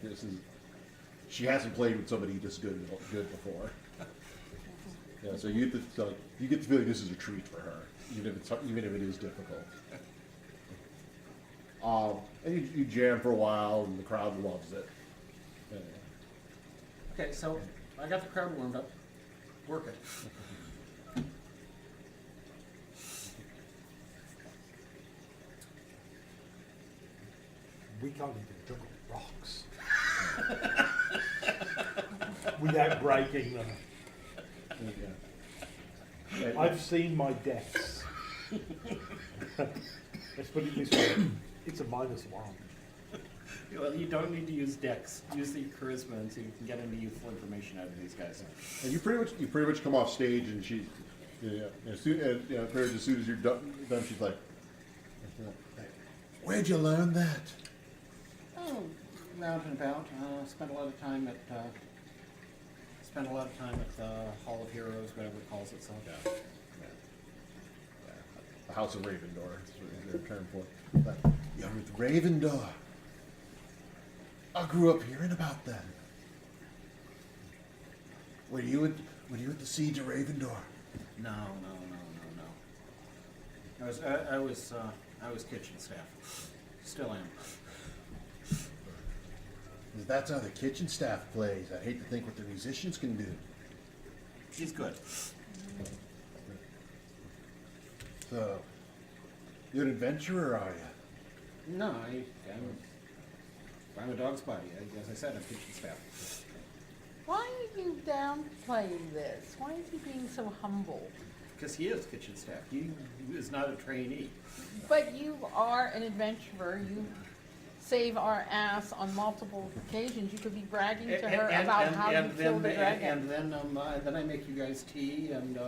she hasn't played with somebody this good before. Yeah, so you get the feeling this is a treat for her, even if it is difficult. And you jam for a while, and the crowd loves it. Yeah. Okay, so I got the crowd warmed up. Work it. We can't even juggle rocks without breaking them. Yeah. I've seen my decks. Let's put it this way: it's a -1. Well, you don't need to use dex. Use the charisma, and so you can get any useful information out of these guys. And you pretty much come off stage, and she, as soon as you're done, she's like, "Where'd you learn that?" Oh, round and about. Spent a lot of time at the Hall of Heroes, whatever it calls itself. Yeah. The House of Ravendor is their term for it. But, you're with Ravendor. I grew up hearing about them. Were you at the siege of Ravendor? No. I was kitchen staff. Still am. That's how the kitchen staff plays. I hate to think what the musicians can do. She's good. So, you're an adventurer, are you? No, I'm a dog's body. As I said, I'm kitchen staff. Why are you downplaying this? Why is he being so humble? Because he is kitchen staff. He is not a trainee. But you are an adventurer. You save our ass on multiple occasions. You could be bragging to her about how you killed the dragon. And then I make you guys tea and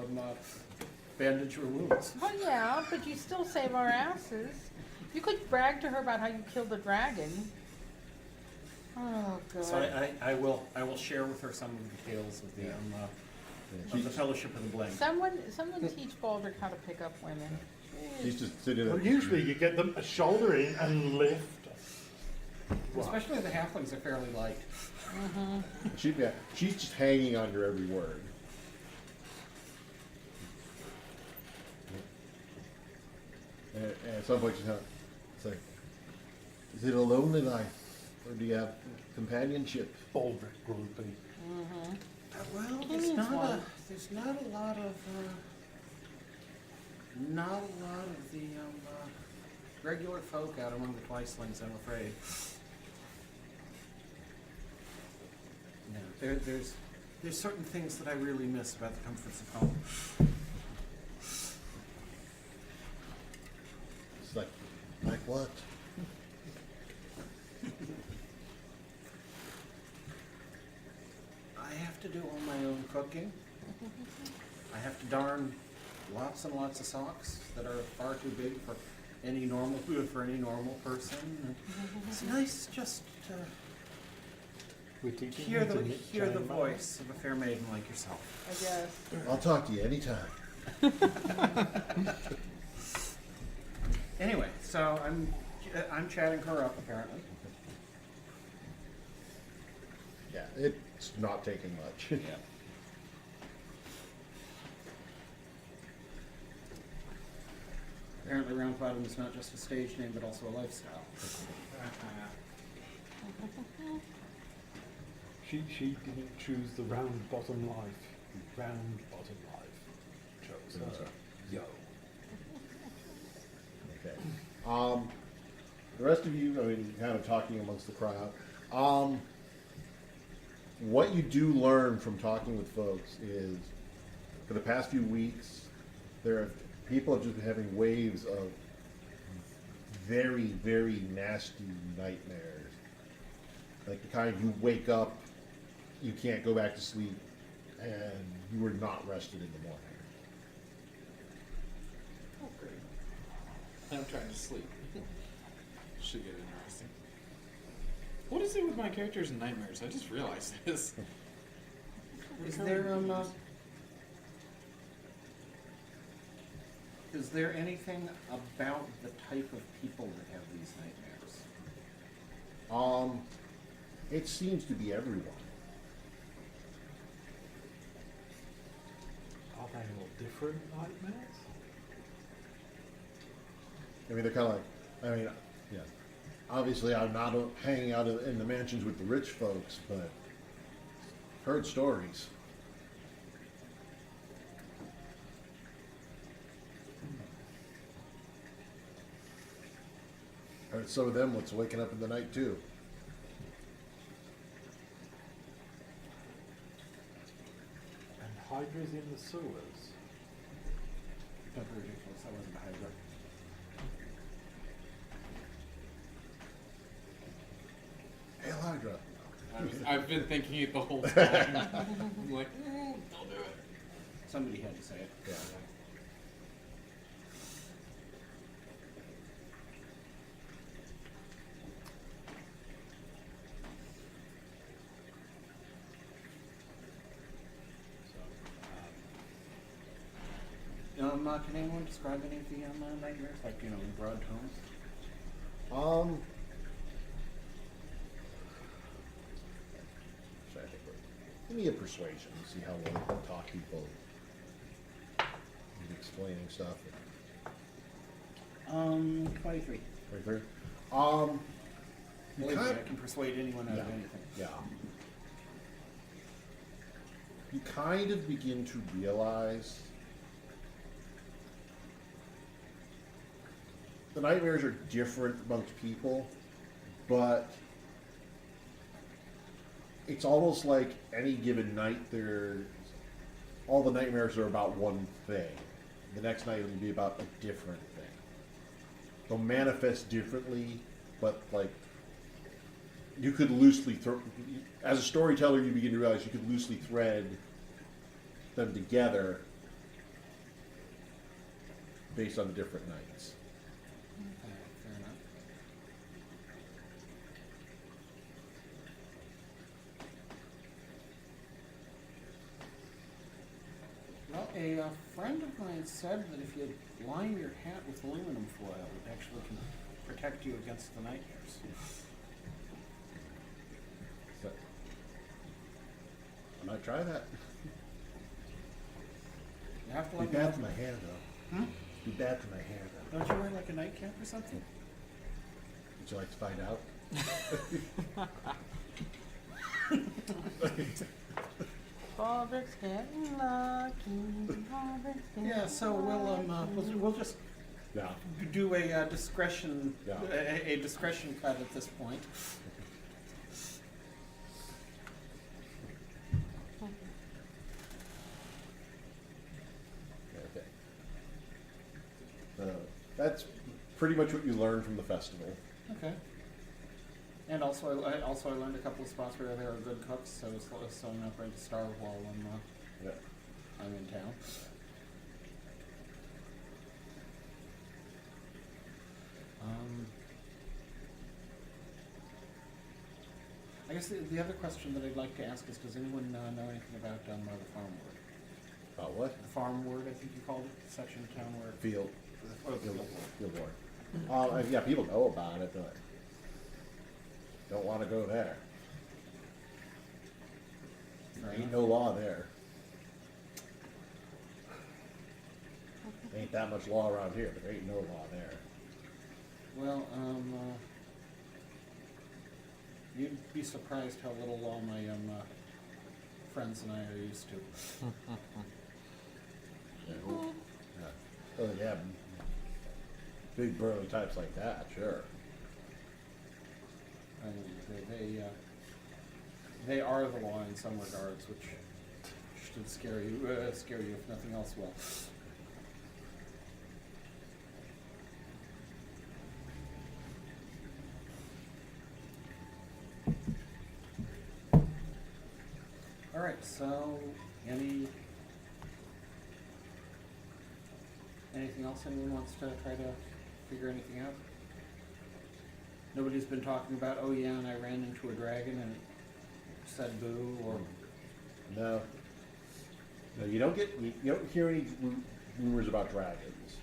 bandage your wounds. Oh yeah, but you still save our asses. You could brag to her about how you killed the dragon. Oh god. So I will share with her some of the tales of the Fellowship of the Bling. Someone teach Baldur how to pick up women. She's just sitting there. Well, usually you get them a shoulder in and lift. Especially the halflings are fairly light. She's just hanging on your every word. And at some point, it's like, is it a lonely life, or do you have companionship? Baldric groupie. Well, there's not a lot of the regular folk out among the Twicelings, I'm afraid. No, there's certain things that I really miss about the comforts of home. It's like what? I have to do all my own cooking. I have to darn lots and lots of socks that are far too big for any normal person. And it's nice just to We're teaching hear you to the knit hear the chain voice of a fair maiden like yourself. I guess. I'll talk to you anytime. Anyway, so I'm chatting her up apparently. Yeah, it's not taking much. Yeah. Apparently, Round Bottom is not just a stage name, but also a lifestyle. She didn't choose the round bottom life. The round bottom life chose her. Yo. Okay. The rest of you, I mean, kind of talking amongst the crowd. What you do learn from talking with folks is, for the past few weeks, people have just been having waves of very, very nasty nightmares. Like the kind you wake up, you can't go back to sleep, and you were not rested in the morning. Oh, great. I'm trying to sleep. Should get interesting. What is it with my characters and nightmares? I just realized this. Is there anything about the type of people that have these nightmares? It seems to be everyone. Are they all different nightmares? I mean, they're kind of like, I mean, yeah. Obviously, I'm not hanging out in the mansions with the rich folks, but heard stories. Heard some of them what's waking up in the night too. And hydras in the sewers. That's ridiculous. That wasn't a Hydra. Hail Hydra. I've been thinking it the whole time. I'm like, don't do it. Somebody had to say it. Yeah. Can anyone describe any of the nightmares, like, in broad tones? Sorry, I think give me a persuasion and see how well you can talk people into explaining stuff. 23. Right there. Believe me, kind- I can persuade anyone out of Yeah. anything. Yeah. You kind of begin to realize the nightmares are different amongst people, but it's almost like any given night all the nightmares are about one thing. The next night it'll be about a different thing. They'll manifest differently, but like you could loosely as a storyteller, you begin to realize you could loosely thread them together based on the different nights. Fair enough. Well, a friend of mine said that if you line your hat with aluminum foil, it actually can protect you against the nightmares. So, I might try that. You have to Be let me bad know. for my hair though. Hmm? Be bad for my hair though. Don't you wear like a nightcap or something? Would you like to find out? Baldrick's getting lucky. Baldrick's getting Yeah, so we'll just Yeah. do a discretion Yeah. a discretion cut at this point. Okay. That's pretty much what you learned from the festival. Okay. And also, I learned a couple of spots where there are good cooks, so I'm not going to starve while Yeah. I'm in town. guess the other question that I'd like to ask is, does anyone know anything about the farm ward? About what? The farm ward, I think you called it, the section of town where. Field. Oh, Field, field. field board. Yeah, people know about it, but don't want to go there. Fair Ain't enough. no law there. Ain't that much law around here, but there ain't no law there. Well, you'd be surprised how little law my friends and I are used to. Yeah. Oh, yeah. Big burly types like that, sure. I mean, they are the law in some regards, which should scare you if nothing else will. All right, so anything else anyone wants to try to figure anything out? Nobody's been talking about, oh yeah, and I ran into a dragon and it said boo, or No. No, you don't hear any rumors about dragons.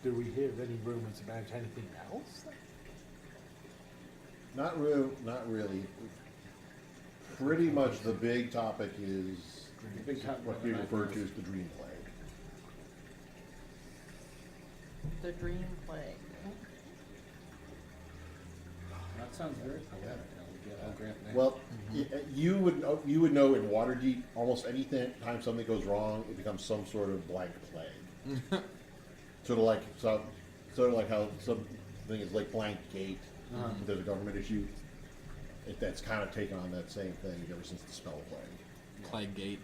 Do we hear any rumours about anything else? Not really. Pretty much the big topic is the big top what we refer to as the dream plague. The dream plague. That sounds very poetic. I'll grant that. Well, you would know in Waterdeep, almost any time something goes wrong, it becomes some sort of blank plague. sort of like how something is like blank gate. There's a government issue. That's kind of taken on that same thing ever since the spell plague. Plague Gate.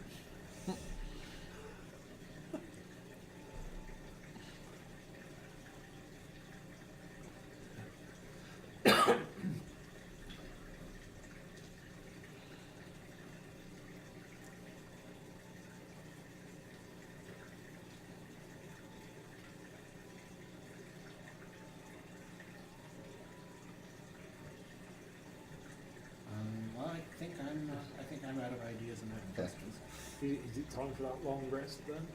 Well, I think I'm out of ideas and out of Okay. questions. Is it time for that long rest then?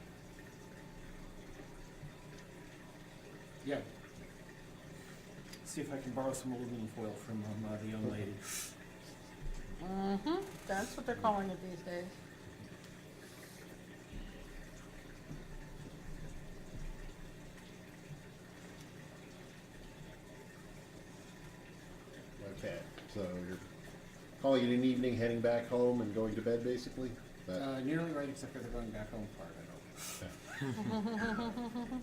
Yeah. See if I can borrow some aluminum foil from the young lady. Mm-hmm, that's what they're calling it these days. Okay, so you're calling it an evening, heading back home and going to bed, basically? Nearly right, except for the going back home part, I hope.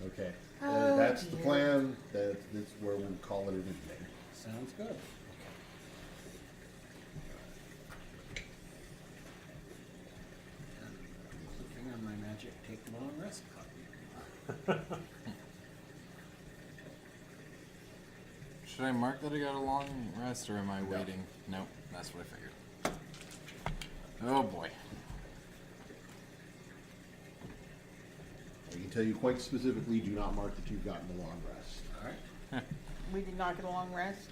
Okay, Oh, that's the dear. plan. That's where we'll call it an evening. Sounds good. Clicking on my magic take long rest button. Should I mark that I got a long rest, or am I waiting? Nope, that's what I figured. Oh boy. I can tell you quite specifically, do not mark that you've gotten a long rest. All right. We did not get a long rest.